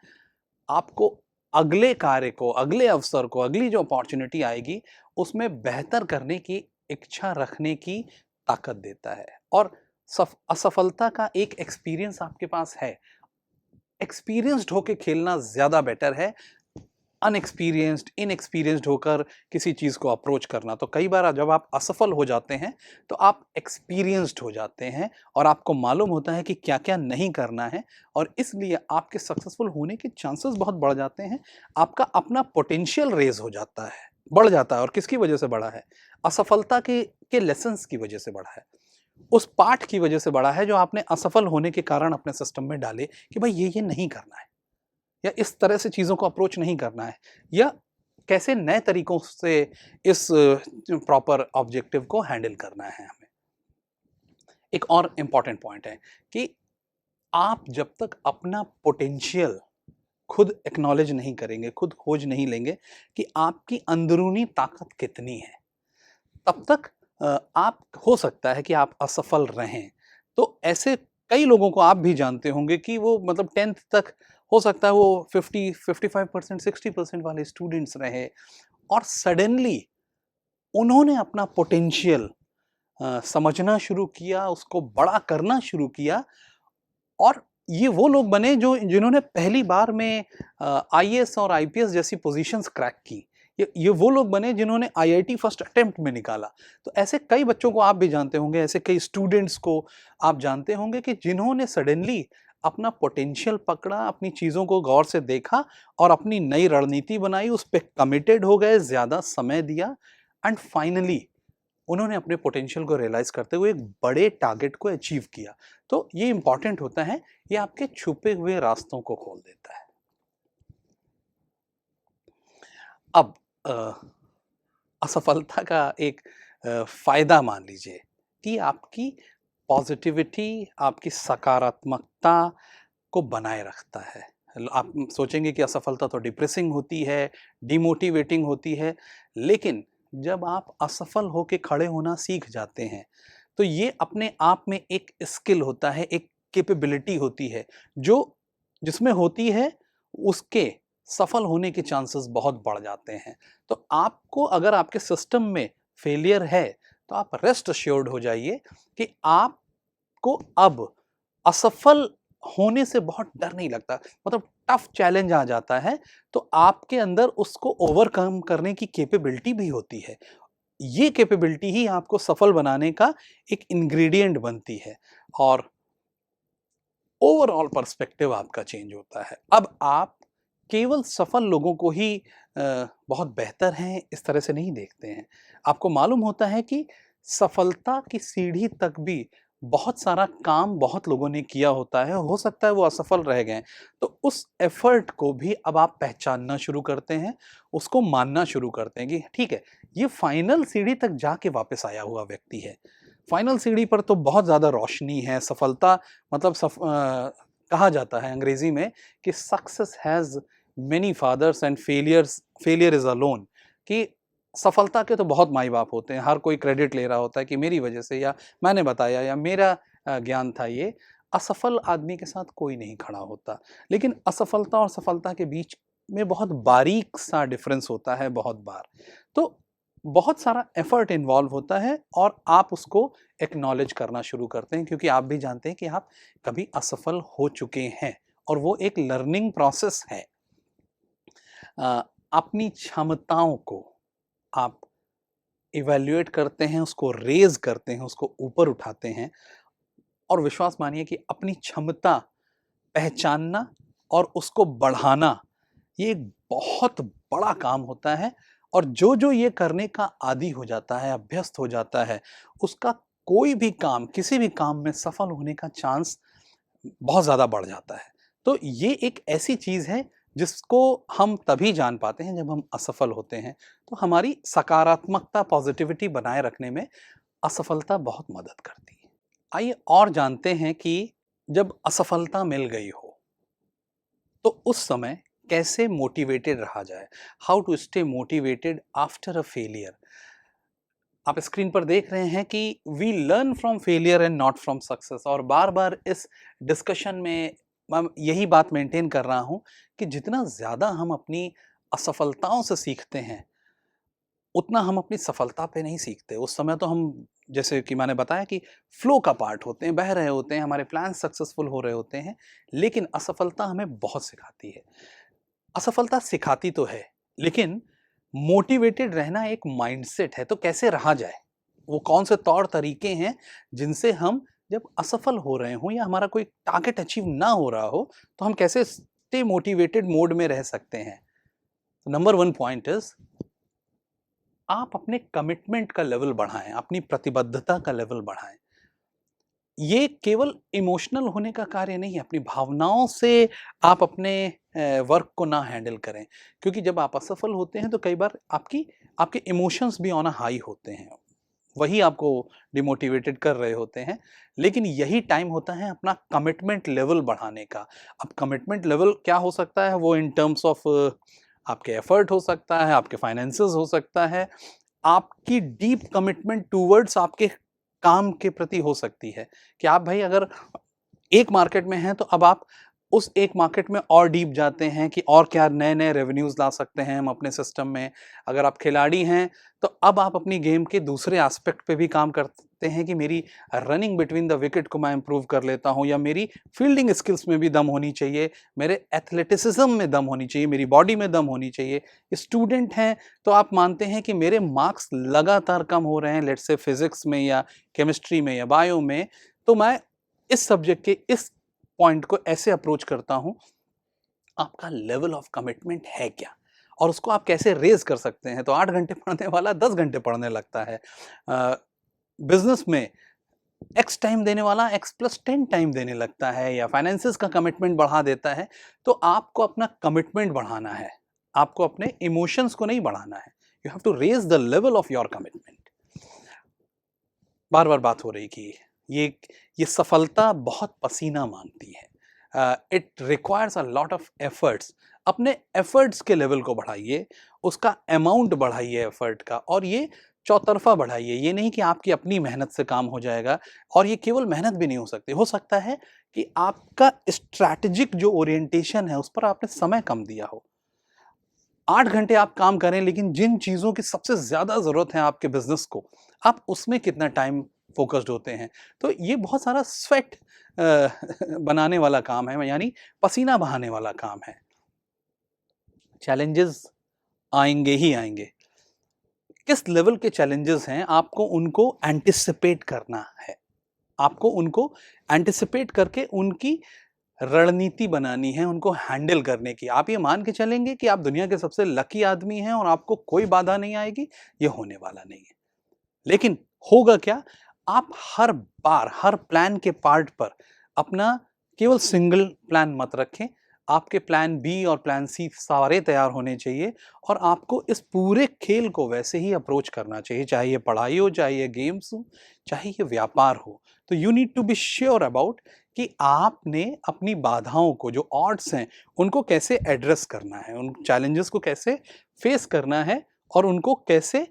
Speaker 2: आपको अगले कार्य को, अगले अवसर को, अगली जो अपॉर्च्युनिटी आएगी, उसमें बेहतर करने की इच्छा रखने की ताकत देता है। और असफलता का एक एक्सपीरियंस आपके पास है, एक्सपीरियंस्ड होके खेलना ज़्यादा बेटर है, अनएक्सपीरियंस्ड इनएक्सपीरियंस्ड होकर किसी चीज़ को अप्रोच करना। तो कई बार जब आप असफल हो जाते हैं तो आप एक्सपीरियंस्ड हो जाते हैं और आपको मालूम होता है कि क्या क्या नहीं करना है, और इसलिए आपके सक्सेसफुल होने के चांसेस बहुत बढ़ जाते हैं। आपका अपना पोटेंशियल रेज हो जाता है, बढ़ जाता है। और किसकी वजह से बढ़ा है? असफलता के लेसन्स की वजह से बढ़ा है, उस पाठ की वजह से बढ़ा है जो आपने असफल होने के कारण अपने सिस्टम में डाले कि भाई ये नहीं करना है, या इस तरह से चीज़ों को अप्रोच नहीं करना है, या कैसे नए तरीकों से इस प्रॉपर ऑब्जेक्टिव को हैंडल करना है हमें। एक और इम्पॉर्टेंट पॉइंट है कि आप जब तक अपना पोटेंशियल खुद एक्नॉलेज नहीं करेंगे, खुद खोज नहीं लेंगे कि आपकी अंदरूनी ताकत कितनी है, तब तक आप हो सकता है कि आप असफल रहें। तो ऐसे कई लोगों को आप भी जानते होंगे कि वो मतलब 10th तक हो सकता है वो 50-55%, 60% वाले स्टूडेंट्स रहे, और सडनली उन्होंने अपना पोटेंशियल समझना शुरू किया, उसको बड़ा करना शुरू किया, और ये वो लोग बने जो जिन्होंने पहली बार में आईएएस और आईपीएस जैसी पोजीशंस क्रैक की। ये वो लोग बने जिन्होंने आईआईटी फर्स्ट अटेम्प्ट में निकाला। तो ऐसे कई बच्चों को आप भी जानते होंगे, ऐसे कई स्टूडेंट्स को आप जानते होंगे कि जिन्होंने सडनली अपना पोटेंशियल पकड़ा, अपनी चीज़ों को गौर से देखा और अपनी नई रणनीति बनाई, उस पे कमिटेड हो गए, ज़्यादा समय दिया, एंड फाइनली उन्होंने अपने पोटेंशियल को रियलाइज करते हुए एक बड़े टारगेट को अचीव किया। तो ये इंपॉर्टेंट होता है, ये आपके छुपे हुए रास्तों को खोल देता है। अब असफलता का एक फायदा मान लीजिए कि आपकी पॉजिटिविटी, आपकी सकारात्मकता को बनाए रखता है। आप सोचेंगे कि असफलता तो डिप्रेसिंग होती है, डिमोटिवेटिंग होती है, लेकिन जब आप असफल होके खड़े होना सीख जाते हैं, तो ये अपने आप में एक स्किल होता है, एक कैपेबिलिटी होती है, जो जिसमें होती है उसके सफल होने के चांसेस बहुत बढ़ जाते हैं। तो आपको अगर आपके सिस्टम में फेलियर है, तो आप रेस्ट अश्योर्ड हो जाइए कि आपको अब असफल होने से बहुत डर नहीं लगता। मतलब टफ चैलेंज आ जाता है तो आपके अंदर उसको ओवरकम करने की कैपेबिलिटी भी होती है। ये कैपेबिलिटी ही आपको सफल बनाने का एक इंग्रेडिएंट बनती है, और ओवरऑल पर्सपेक्टिव आपका चेंज होता है। अब आप केवल सफल लोगों को ही बहुत बेहतर हैं इस तरह से नहीं देखते हैं। आपको मालूम होता है कि सफलता की सीढ़ी तक भी बहुत सारा काम बहुत लोगों ने किया होता है, हो सकता है वो असफल रह गए। तो उस एफर्ट को भी अब आप पहचानना शुरू करते हैं, उसको मानना शुरू करते हैं कि ठीक है, ये फाइनल सीढ़ी तक जाके वापस आया हुआ व्यक्ति है। फाइनल सीढ़ी पर तो बहुत ज़्यादा रोशनी है, सफलता मतलब कहा जाता है अंग्रेजी में कि success has many fathers and failure is alone, कि सफलता के तो बहुत माई-बाप होते हैं, हर कोई क्रेडिट ले रहा होता है कि मेरी वजह से, या मैंने बताया, या मेरा ज्ञान था ये। असफल आदमी के साथ कोई नहीं खड़ा होता। लेकिन असफलता और सफलता के बीच में बहुत बारीक सा डिफरेंस होता है बहुत बार। तो बहुत सारा एफर्ट इन्वॉल्व होता है और आप उसको एक्नॉलेज करना शुरू करते हैं, क्योंकि आप भी जानते हैं कि आप कभी असफल हो चुके हैं और वो एक लर्निंग प्रोसेस है। अपनी क्षमताओं को आप इवैल्यूएट करते हैं, उसको रेज़ करते हैं, उसको ऊपर उठाते हैं, और विश्वास मानिए कि अपनी क्षमता पहचानना और उसको बढ़ाना, ये एक बहुत बड़ा काम होता है। और जो ये करने का आदी हो जाता है, अभ्यस्त हो जाता है, उसका कोई भी काम, किसी भी काम में सफल होने का चांस बहुत ज़्यादा बढ़ जाता है। तो ये एक ऐसी चीज़ है जिसको हम तभी जान पाते हैं जब हम असफल होते हैं। तो हमारी सकारात्मकता, पॉज़िटिविटी बनाए रखने में असफलता बहुत मदद करती है। आइए और जानते हैं कि जब असफलता मिल गई हो, तो उस समय कैसे मोटिवेटेड रहा जाए? How to stay motivated after a failure. आप स्क्रीन पर देख रहे हैं कि we learn from failure and not from success, और बार-बार इस डिस्कशन में मैं यही बात मेंटेन कर रहा हूँ कि जितना ज़्यादा हम अपनी असफलताओं से सीखते हैं, उतना हम अपनी सफलता पे नहीं सीखते। उस समय तो हम, जैसे कि मैंने बताया कि फ्लो का पार्ट होते हैं, बह रहे होते हैं, हमारे प्लान सक्सेसफुल हो रहे होते हैं, लेकिन असफलता हमें बहुत सिखाती है। असफलता सिखाती तो है, लेकिन मोटिवेटेड रहना एक माइंडसेट है, तो कैसे रहा जाए? वो कौन से तौर तरीके हैं जिनसे हम जब असफल हो रहे हों या हमारा कोई टारगेट अचीव ना हो रहा हो, तो हम कैसे स्टे मोटिवेटेड मोड में रह सकते हैं? नंबर 1 पॉइंट इज़ आप अपने कमिटमेंट का लेवल बढ़ाएँ, अपनी प्रतिबद्धता का लेवल बढ़ाएँ। ये केवल इमोशनल होने का कार्य नहीं है, अपनी भावनाओं से आप अपने वर्क को ना हैंडल करें, क्योंकि जब आप असफल होते हैं तो कई बार आपके इमोशंस भी ऑन अ हाई होते हैं, वही आपको डिमोटिवेटेड कर रहे होते हैं। लेकिन यही टाइम होता है अपना कमिटमेंट लेवल बढ़ाने का। अब कमिटमेंट लेवल क्या हो सकता है? वो इन टर्म्स ऑफ आपके एफर्ट हो सकता है, आपके फाइनेंसेस हो सकता है, आपकी डीप कमिटमेंट टूवर्ड्स आपके काम के प्रति हो सकती है कि आप भाई अगर एक मार्केट में हैं तो अब आप उस एक मार्केट में और डीप जाते हैं कि और क्या नए-नए रेवेन्यूज़ ला सकते हैं हम अपने सिस्टम में। अगर आप खिलाड़ी हैं तो अब आप अपनी गेम के दूसरे एस्पेक्ट पे भी काम करते हैं कि मेरी रनिंग बिटवीन द विकेट को मैं इम्प्रूव कर लेता हूँ या मेरी फील्डिंग स्किल्स में भी दम होनी चाहिए, मेरे एथलेटिसिज्म में दम होनी चाहिए, मेरी बॉडी में दम होनी चाहिए। स्टूडेंट हैं तो आप मानते हैं कि मेरे मार्क्स लगातार कम हो रहे हैं, लेट्स से फिज़िक्स में या केमिस्ट्री में या बायो में, तो मैं इस सब्जेक्ट के इस पॉइंट को ऐसे अप्रोच करता हूँ। आपका लेवल ऑफ कमिटमेंट है क्या? और उसको आप कैसे रेज़ कर सकते हैं? तो 8 घंटे पढ़ने वाला 10 घंटे पढ़ने लगता है। बिज़नेस में एक्स टाइम देने वाला एक्स प्लस 10 टाइम देने लगता है या फाइनेंसेस का कमिटमेंट बढ़ा देता है। तो आपको अपना कमिटमेंट बढ़ाना है, आपको अपने इमोशंस को नहीं बढ़ाना है। You have to raise the level of your commitment. बार-बार बात हो रही कि ये ये सफलता बहुत पसीना माँगती है। It requires a lot of efforts. अपने एफर्ट्स के लेवल को बढ़ाइए, उसका अमाउंट बढ़ाइए एफर्ट का और ये चौतरफा बढ़ाइए। ये नहीं कि आपकी अपनी मेहनत से काम हो जाएगा और ये केवल मेहनत भी नहीं हो सकती। हो सकता है कि आपका स्ट्रैटेजिक जो ओरिएंटेशन है, उस पर आपने समय कम दिया हो। 8 घंटे आप काम करें लेकिन जिन चीज़ों की सबसे ज़्यादा ज़रूरत है आपके बिज़नेस को, आप उसमें कितना टाइम फ़ोकस्ड होते हैं। तो ये बहुत सारा स्वेट बनाने वाला काम है, यानी पसीना बहाने वाला काम है। चैलेंजेस आएँगे ही आएँगे। किस लेवल के चैलेंजेस हैं, आपको उनको एंटिसिपेट करना है। आपको उनको एंटिसिपेट करके उनकी रणनीति बनानी है, उनको हैंडल करने की। आप ये मान के चलेंगे कि आप दुनिया के सबसे लकी आदमी हैं और आपको कोई बाधा नहीं आएगी, ये होने वाला नहीं है। लेकिन होगा क्या? आप हर बार, हर प्लान के पार्ट पर अपना केवल सिंगल प्लान मत रखें। आपके प्लान बी और प्लान सी सारे तैयार होने चाहिए और आपको इस पूरे खेल को वैसे ही अप्रोच करना चाहिए, चाहे ये पढ़ाई हो, चाहे ये गेम्स हो, चाहे ये व्यापार हो। तो you need to be sure about कि आपने अपनी बाधाओं को, जो ऑड्स हैं, उनको कैसे एड्रेस करना है, उन चैलेंजेस को कैसे फेस करना है और उनको कैसे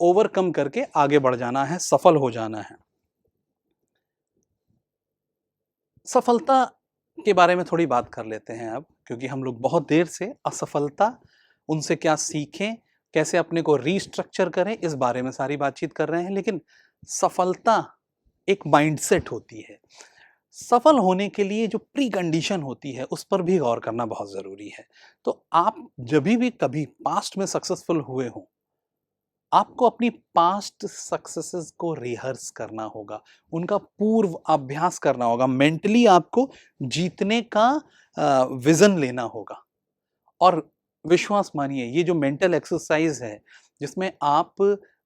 Speaker 2: ओवरकम करके आगे बढ़ जाना है, सफल हो जाना है। सफलता के बारे में थोड़ी बात कर लेते हैं अब, क्योंकि हम लोग बहुत देर से असफलता, उनसे क्या सीखें, कैसे अपने को रीस्ट्रक्चर करें, इस बारे में सारी बातचीत कर रहे हैं। लेकिन सफलता एक माइंडसेट होती है। सफल होने के लिए जो प्री कंडीशन होती है, उस पर भी गौर करना बहुत ज़रूरी है। तो आप जभी भी कभी पास्ट में सक्सेसफुल हुए हों, आपको अपनी पास्ट सक्सेसेस को रिहर्स करना होगा, उनका पूर्व अभ्यास करना होगा, मेंटली आपको जीतने का विज़न लेना होगा। और विश्वास मानिए, ये जो मेंटल एक्सरसाइज़ है, जिसमें आप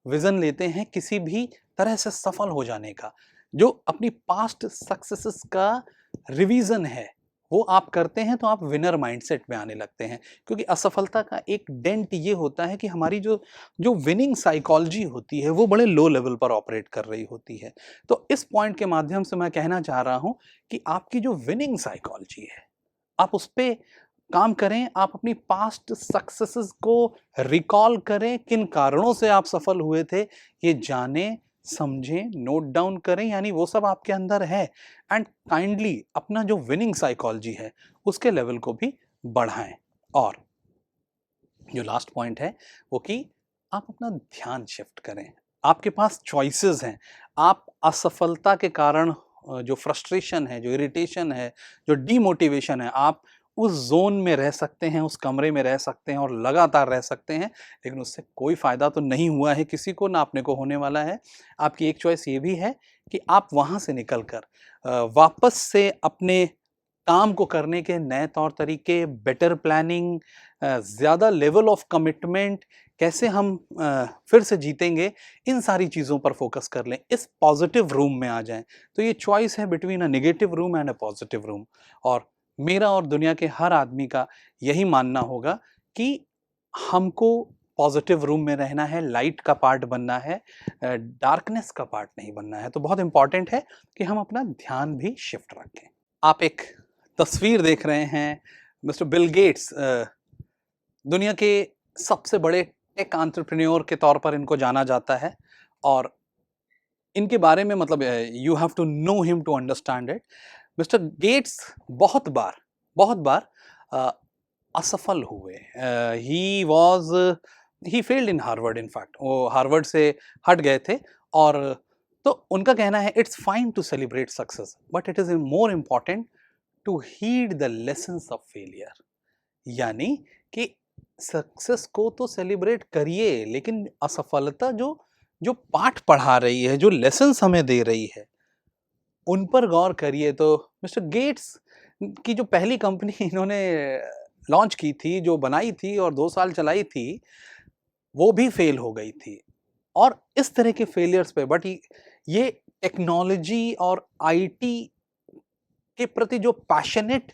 Speaker 2: विज़न लेते हैं किसी भी तरह से सफल हो जाने का, जो अपनी पास्ट सक्सेसेस का रिवीज़न है, वो आप करते हैं तो आप विनर माइंडसेट में आने लगते हैं। क्योंकि असफलता का एक डेंट ये होता है कि हमारी जो जो विनिंग साइकोलॉजी होती है, वो बड़े लो लेवल पर ऑपरेट कर रही होती है। तो इस पॉइंट के माध्यम से मैं कहना चाह रहा हूँ कि आपकी जो विनिंग साइकोलॉजी है, आप उस पे काम करें, आप अपनी पास्ट सक्सेसेस को रिकॉल करें, किन कारणों से आप सफल हुए थे, ये जानें, समझें, नोट डाउन करें, यानी वो सब आपके अंदर है एंड काइंडली अपना जो विनिंग साइकोलॉजी है, उसके लेवल को भी बढ़ाएँ। और जो लास्ट पॉइंट है, वो कि आप अपना ध्यान शिफ्ट करें। आपके पास चॉइसेस हैं। आप असफलता के कारण जो फ्रस्ट्रेशन है, जो इरिटेशन है, जो डीमोटिवेशन है, आप उस ज़ोन में रह सकते हैं, उस कमरे में रह सकते हैं और लगातार रह सकते हैं, लेकिन उससे कोई फ़ायदा तो नहीं हुआ है किसी को, ना अपने को होने वाला है। आपकी एक चॉइस ये भी है कि आप वहाँ से निकल कर वापस से अपने काम को करने के नए तौर तरीके, बेटर प्लानिंग, ज़्यादा लेवल ऑफ कमिटमेंट, कैसे हम फिर से जीतेंगे, इन सारी चीज़ों पर फोकस कर लें, इस पॉजिटिव रूम में आ जाएँ। तो ये चॉइस है between a negative room and a positive room, और मेरा और दुनिया के हर आदमी का यही मानना होगा कि हमको पॉजिटिव रूम में रहना है, लाइट का पार्ट बनना है, डार्कनेस का पार्ट नहीं बनना है। तो बहुत इंपॉर्टेंट है कि हम अपना ध्यान भी शिफ्ट रखें। आप एक तस्वीर देख रहे हैं, मिस्टर बिल गेट्स दुनिया के सबसे बड़े टेक एंटरप्रेन्योर के तौर पर इनको जाना जाता है, और इनके बारे में मतलब you have to know him to understand it. Mister Gates बहुत बार अ, असफल हुए। He failed in Harvard, in fact वो हार्वर्ड से हट गए थे। और तो उनका कहना है it's fine to celebrate success, but it is more important to heed the lessons of failure. यानी कि सक्सेस को तो सेलिब्रेट करिए, लेकिन असफलता जो जो पाठ पढ़ा रही है, जो लेसन्स हमें दे रही है, उन पर गौर करिए। तो मिस्टर गेट्स की जो पहली कंपनी इन्होंने लॉन्च की थी, जो बनाई थी और 2 साल चलाई थी, वो भी फेल हो गई थी। और इस तरह के फेलियर्स पे ये टेक्नोलॉजी और आईटी के प्रति जो पैशनेट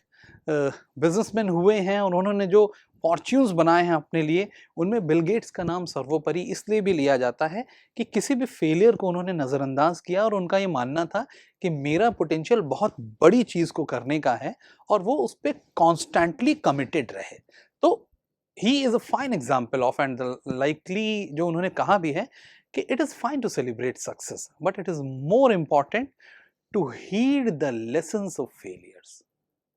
Speaker 2: बिजनेसमैन हुए हैं और उन्होंने जो फॉर्च्यून्स बनाए हैं अपने लिए, उनमें बिल गेट्स का नाम सर्वोपरि इसलिए भी लिया जाता है कि किसी भी फेलियर को उन्होंने नज़रअंदाज किया, और उनका ये मानना था कि मेरा पोटेंशियल बहुत बड़ी चीज़ को करने का है, और वो उस पर कॉन्स्टेंटली कमिटेड रहे। तो he is a fine example of, and likely जो उन्होंने कहा भी है कि it is fine to celebrate success, but it is more important to heed the lessons of failures.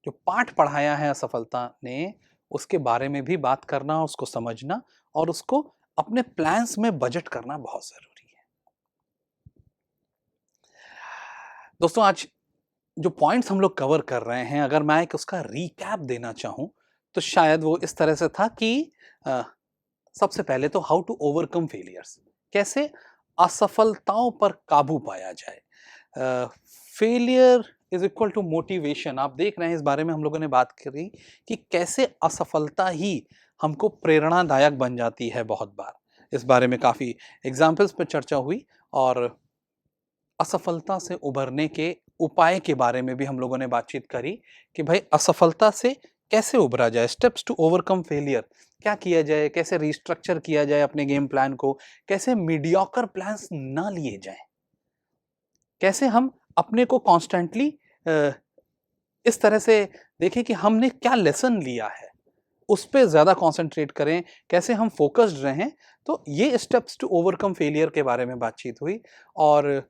Speaker 2: जो पाठ पढ़ाया है असफलता ने, उसके बारे में भी बात करना, उसको समझना और उसको अपने प्लान्स में बजट करना बहुत जरूरी है। दोस्तों, आज जो पॉइंट्स हम लोग कवर कर रहे हैं, अगर मैं एक उसका रीकैप देना चाहूं, तो शायद वो इस तरह से था कि अ, सबसे पहले तो हाउ टू ओवरकम फेलियर्स, कैसे असफलताओं पर काबू पाया जाए। Failure is equal to motivation. आप देख रहे हैं, इस बारे में हम लोगों ने बात करी कि कैसे असफलता ही हमको प्रेरणादायक बन जाती है। बहुत बार इस बारे में काफ़ी एग्जाम्पल्स पर चर्चा हुई, और असफलता से उभरने के उपाय के बारे में भी हम लोगों ने बातचीत करी कि भाई असफलता से कैसे उभरा जाए, स्टेप्स टू ओवरकम फेलियर क्या किया जाए, कैसे रिस्ट्रक्चर किया जाए अपने गेम प्लान को, कैसे मीडियोकर प्लान्स ना लिए जाएं, कैसे हम अपने को कॉन्स्टेंटली इस तरह से देखें कि हमने क्या लेसन लिया है, उस पे ज़्यादा कॉन्सेंट्रेट करें, कैसे हम फोकस्ड रहें। तो ये स्टेप्स टू ओवरकम फेलियर के बारे में बातचीत हुई, और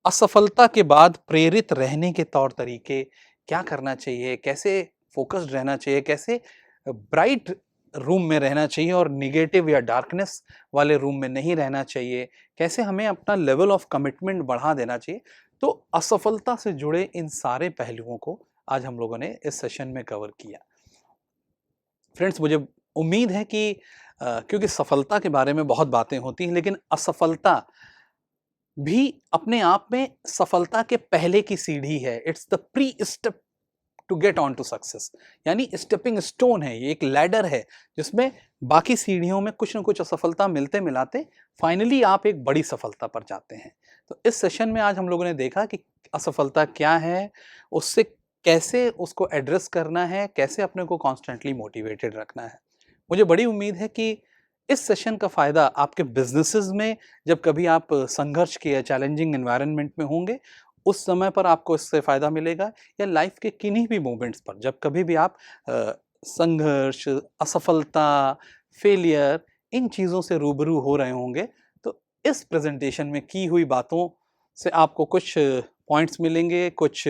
Speaker 2: असफलता के बाद प्रेरित रहने के तौर तरीके, क्या करना चाहिए, कैसे फोकस्ड रहना चाहिए, कैसे ब्राइट रूम में रहना चाहिए और निगेटिव या डार्कनेस वाले रूम में नहीं रहना चाहिए, कैसे हमें अपना लेवल ऑफ कमिटमेंट बढ़ा देना चाहिए। तो असफलता से जुड़े इन सारे पहलुओं को आज हम लोगों ने इस सेशन में कवर किया। फ्रेंड्स, मुझे उम्मीद है कि क्योंकि सफलता के बारे में बहुत बातें होती हैं, लेकिन असफलता भी अपने आप में सफलता के पहले की सीढ़ी है। It's the pre step to get on to success, यानी स्टेपिंग स्टोन है, ये एक लैडर है जिसमें बाकी सीढ़ियों में कुछ न कुछ असफलता मिलते मिलाते फाइनली आप एक बड़ी सफलता पर जाते हैं। तो इस सेशन में आज हम लोगों ने देखा कि असफलता क्या है, उससे कैसे उसको एड्रेस करना है, कैसे अपने को कॉन्स्टेंटली मोटिवेटेड रखना है। मुझे बड़ी उम्मीद है कि इस सेशन का फ़ायदा आपके बिजनेसेस में, जब कभी आप संघर्ष के या चैलेंजिंग एनवायरनमेंट में होंगे, उस समय पर आपको इससे फ़ायदा मिलेगा, या लाइफ के किन्हीं भी मोमेंट्स पर जब कभी भी आप संघर्ष, असफलता, फेलियर, इन चीज़ों से रूबरू हो रहे होंगे, तो इस प्रेजेंटेशन में की हुई बातों से आपको कुछ पॉइंट्स मिलेंगे, कुछ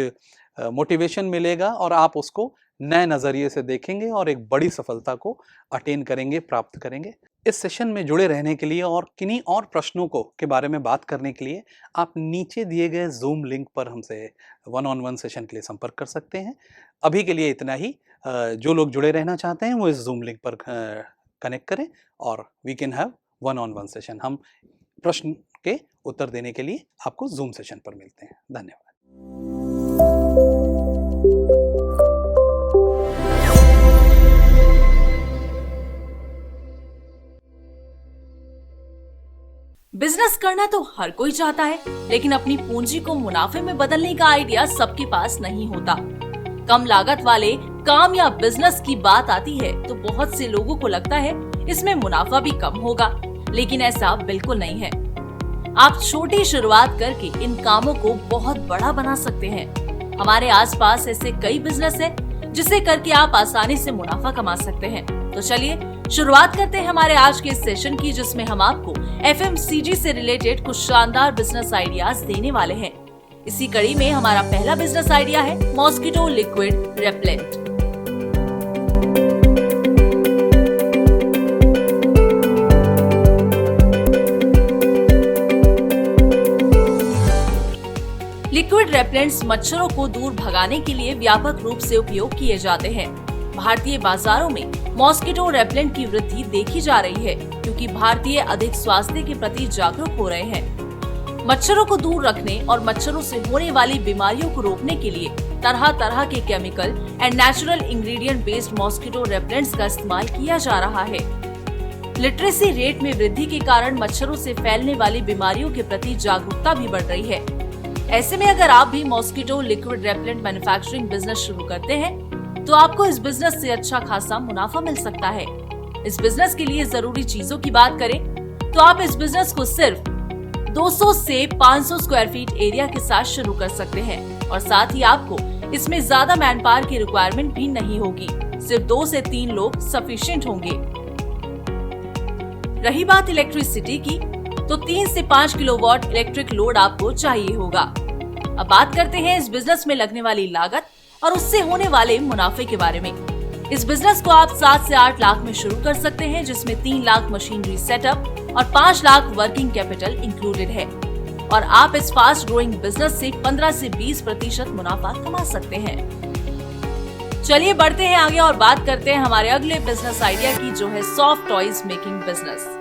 Speaker 2: मोटिवेशन मिलेगा, और आप उसको नए नज़रिए से देखेंगे और एक बड़ी सफलता को अटेन करेंगे, प्राप्त करेंगे। इस सेशन में जुड़े रहने के लिए और किन्हीं और प्रश्नों को के बारे में बात करने के लिए आप नीचे दिए गए जूम लिंक पर हमसे वन ऑन वन सेशन के लिए संपर्क कर सकते हैं। अभी के लिए इतना ही। जो लोग जुड़े रहना चाहते हैं वो इस जूम लिंक पर कनेक्ट करें और we can have one on one session. हम प्रश्न के उत्तर देने के लिए आपको जूम सेशन पर मिलते हैं। धन्यवाद।
Speaker 3: बिजनेस करना तो हर कोई चाहता है, लेकिन अपनी पूंजी को मुनाफे में बदलने का आइडिया सबके पास नहीं होता। कम लागत वाले काम या बिजनेस की बात आती है तो बहुत से लोगों को लगता है इसमें मुनाफा भी कम होगा, लेकिन ऐसा बिल्कुल नहीं है। आप छोटी शुरुआत करके इन कामों को बहुत बड़ा बना सकते हैं। हमारे आसपास ऐसे कई बिजनेस हैं जिसे करके आप आसानी से मुनाफा कमा सकते हैं। तो चलिए शुरुआत करते हैं हमारे आज के इस सेशन की, जिसमें हम आपको FMCG से रिलेटेड कुछ शानदार बिजनेस आइडियाज देने वाले हैं। इसी कड़ी में हमारा पहला बिजनेस आइडिया है mosquito liquid repellent. Liquid repellents मच्छरों को दूर भगाने के लिए व्यापक रूप से उपयोग किए जाते हैं। भारतीय बाजारों में मॉस्किटो रेपेलेंट की वृद्धि देखी जा रही है, क्योंकि भारतीय अधिक स्वास्थ्य के प्रति जागरूक हो रहे हैं। मच्छरों को दूर रखने और मच्छरों से होने वाली बीमारियों को रोकने के लिए तरह तरह के chemical and natural ingredient based mosquito repellents का इस्तेमाल किया जा रहा है। लिटरेसी रेट में वृद्धि के कारण मच्छरों से फैलने वाली बीमारियों के प्रति जागरूकता भी बढ़ रही है। ऐसे में अगर आप भी mosquito liquid repellent manufacturing business शुरू करते हैं तो आपको इस बिजनेस से अच्छा खासा मुनाफा मिल सकता है। इस बिजनेस के लिए जरूरी चीजों की बात करें तो आप इस बिजनेस को सिर्फ 200 से 500 स्क्वायर फीट एरिया के साथ शुरू कर सकते हैं और साथ ही आपको इसमें ज्यादा मैन पावर की रिक्वायरमेंट भी नहीं होगी। सिर्फ 2 से 3 लोग सफिशिएंट होंगे। रही बात इलेक्ट्रिसिटी की, तो 3 से 5 किलोवाट इलेक्ट्रिक लोड आपको चाहिए होगा। अब बात करते हैं इस बिजनेस में लगने वाली लागत और उससे होने वाले मुनाफे के बारे में। इस बिजनेस को आप 7 से 8 लाख में शुरू कर सकते हैं, जिसमें 3 लाख मशीनरी सेटअप और 5 लाख वर्किंग कैपिटल इंक्लूडेड है और आप इस फास्ट ग्रोइंग बिजनेस से 15 से 20% मुनाफा कमा सकते हैं। चलिए बढ़ते हैं आगे और बात करते हैं हमारे अगले बिजनेस आइडिया की, जो है soft toys making business.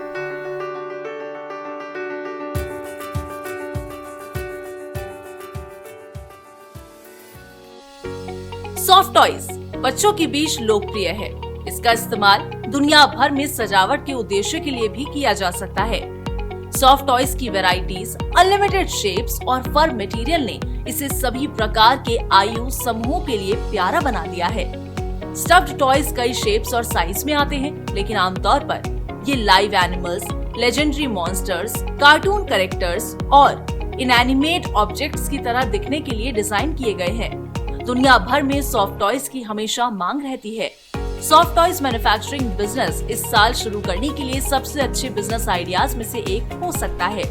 Speaker 3: Soft toys बच्चों के बीच लोकप्रिय है। इसका इस्तेमाल दुनिया भर में सजावट के उद्देश्य के लिए भी किया जा सकता है। सॉफ्ट टॉयज की वैरायटीज, अनलिमिटेड शेप्स और फर मटेरियल ने इसे सभी प्रकार के आयु समूहों के लिए प्यारा बना दिया है। स्टफ्ड टॉयज कई शेप्स और साइज में आते हैं, लेकिन आमतौर पर ये live animals, legendary monsters, cartoon characters और इनएनिमेट ऑब्जेक्ट्स की तरह दिखने के लिए डिजाइन किए गए हैं। दुनिया भर में सॉफ्ट टॉयज की हमेशा मांग रहती है। सॉफ्ट टॉयज मैन्युफैक्चरिंग बिजनेस इस साल शुरू करने के लिए सबसे अच्छे बिजनेस आइडियाज में से एक हो सकता है।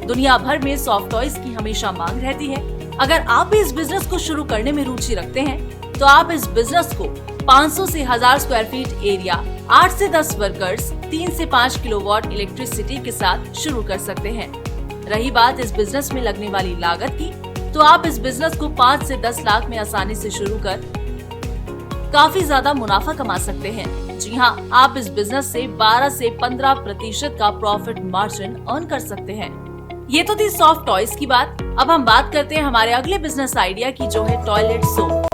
Speaker 3: दुनिया भर में सॉफ्ट टॉयज की हमेशा मांग रहती है। अगर आप भी इस बिजनेस को शुरू करने में रुचि रखते हैं तो आप इस बिजनेस को 500 से 1000 स्क्वायर फीट एरिया, 8 से 10 वर्कर्स, 3 से 5 किलोवाट इलेक्ट्रिसिटी के साथ शुरू कर सकते हैं। रही बात इस बिजनेस में लगने वाली लागत की, तो आप इस बिजनेस को 5 से 10 लाख में आसानी से शुरू कर काफी ज्यादा मुनाफा कमा सकते हैं। जी हाँ, आप इस बिजनेस से 12 से 15% का प्रॉफिट मार्जिन अर्न कर सकते हैं। ये तो थी सॉफ्ट टॉयज की बात। अब हम बात करते हैं हमारे अगले बिजनेस आइडिया की, जो है toilet soap.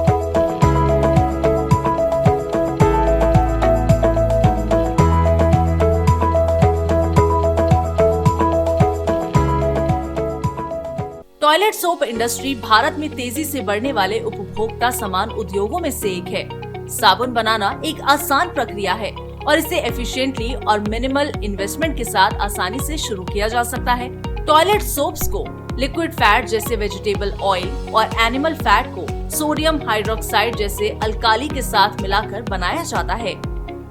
Speaker 3: Toilet soap industry Bharat में तेजी से बढ़ने वाले उपभोक्ता सामान उद्योगों में से एक है। साबुन बनाना एक आसान प्रक्रिया है और इसे एफिशिएंटली और मिनिमल इन्वेस्टमेंट के साथ आसानी से शुरू किया जा सकता है। टॉयलेट सोप्स को लिक्विड फैट जैसे वेजिटेबल ऑयल और एनिमल फैट को सोडियम हाइड्रोक्साइड जैसे अल्काली के साथ मिलाकर बनाया जाता है।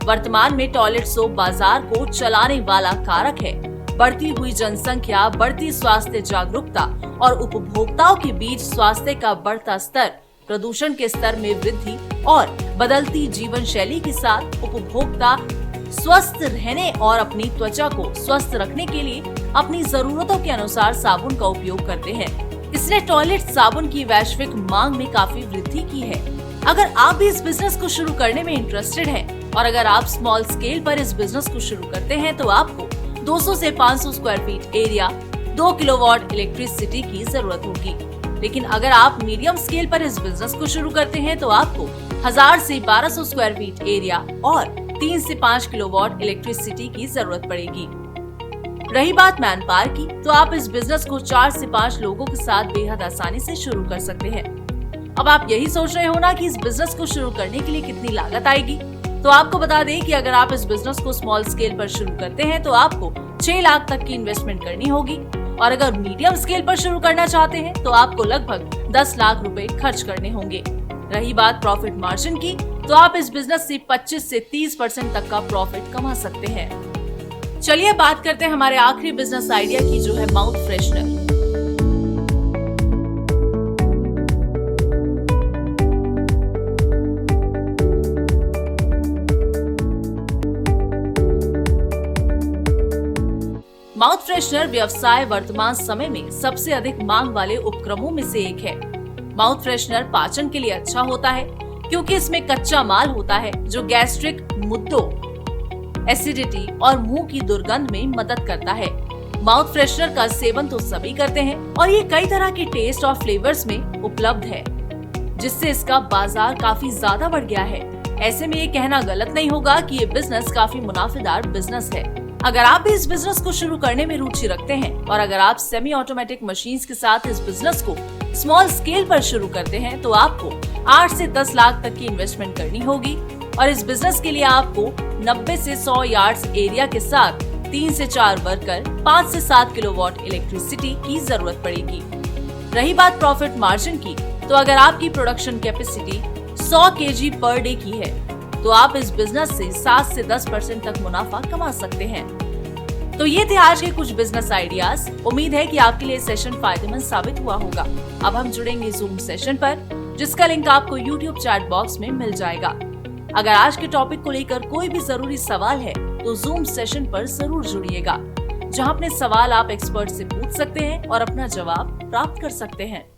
Speaker 3: वर्तमान में टॉयलेट सोप बाजार को चलाने वाला कारक है। बढ़ती हुई जनसंख्या, बढ़ती स्वास्थ्य जागरूकता और उपभोक्ताओं के बीच स्वास्थ्य का बढ़ता स्तर, प्रदूषण के स्तर में वृद्धि और बदलती जीवन शैली के साथ उपभोक्ता स्वस्थ रहने और अपनी त्वचा को स्वस्थ रखने के लिए अपनी जरूरतों के अनुसार साबुन का उपयोग करते हैं। इसने टॉयलेट साबुन की वैश्विक मांग में काफी वृद्धि की है। अगर आप भी इस बिजनेस को शुरू करने में इंटरेस्टेड हैं और अगर आप स्मॉल स्केल पर इस बिजनेस को शुरू करते हैं तो आपको 200 से 500 square feet area, 2 kilowatt electricity की जरूरत होगी। लेकिन अगर आप मीडियम स्केल पर इस बिजनेस को शुरू करते हैं तो आपको 1000 से 1200 स्क्वायर फीट एरिया और 3 से 5 किलोवाट इलेक्ट्रिसिटी की जरूरत पड़ेगी। रही बात मैन पावर की, तो आप इस बिजनेस को 4 से 5 लोगों के साथ बेहद आसानी से शुरू कर सकते हैं। अब आप यही सोच रहे हो ना कि इस बिजनेस को शुरू करने के लिए कितनी लागत आएगी, तो आपको बता दें कि अगर आप इस बिजनेस को स्मॉल स्केल पर शुरू करते हैं तो आपको 6 लाख तक की इन्वेस्टमेंट करनी होगी और अगर मीडियम स्केल पर शुरू करना चाहते हैं तो आपको लगभग 10 लाख रुपए खर्च करने होंगे। रही बात प्रॉफिट मार्जिन की, तो आप इस बिजनेस से 25 से 30% तक का प्रॉफिट कमा सकते हैं। चलिए बात करते हैं हमारे आखिरी बिजनेस आइडिया की, जो है माउथ फ्रेशनर। माउथ फ्रेशनर व्यवसाय वर्तमान समय में सबसे अधिक मांग वाले उपक्रमों में से एक है। माउथ फ्रेशनर पाचन के लिए अच्छा होता है क्योंकि इसमें कच्चा माल होता है जो गैस्ट्रिक मुद्दों, एसिडिटी और मुंह की दुर्गंध में मदद करता है। माउथ फ्रेशनर का सेवन तो सभी करते हैं और ये कई तरह के टेस्ट और फ्लेवर्स में उपलब्ध है, जिससे इसका बाजार काफी ज्यादा बढ़ गया है। ऐसे में ये कहना गलत नहीं होगा कि ये बिजनेस काफी मुनाफेदार बिजनेस है। अगर आप भी इस बिजनेस को शुरू करने में रुचि रखते हैं और अगर आप सेमी ऑटोमेटिक मशीन्स के साथ इस बिजनेस को स्मॉल स्केल पर शुरू करते हैं तो आपको 8 से 10 लाख तक की इन्वेस्टमेंट करनी होगी और इस बिजनेस के लिए आपको 90 से 100 यार्ड्स एरिया के साथ 3 से 4 वर्कर, 5 से 7 किलोवाट इलेक्ट्रिसिटी की जरूरत पड़ेगी। रही बात प्रॉफिट मार्जिन की, तो अगर आपकी production capacity 100 KG per day की है तो आप इस बिजनेस से 7 से 10% तक मुनाफा कमा सकते हैं। तो ये थे आज के कुछ बिजनेस आइडियाज। उम्मीद है कि आपके लिए सेशन फायदेमंद साबित हुआ होगा। अब हम जुड़ेंगे जूम सेशन पर, जिसका लिंक आपको YouTube चैट बॉक्स में मिल जाएगा। अगर आज के टॉपिक को लेकर कोई भी जरूरी सवाल है तो जूम सेशन पर जरूर जुड़िएगा, जहां अपने सवाल आप एक्सपर्ट से पूछ सकते हैं और अपना जवाब प्राप्त कर सकते हैं।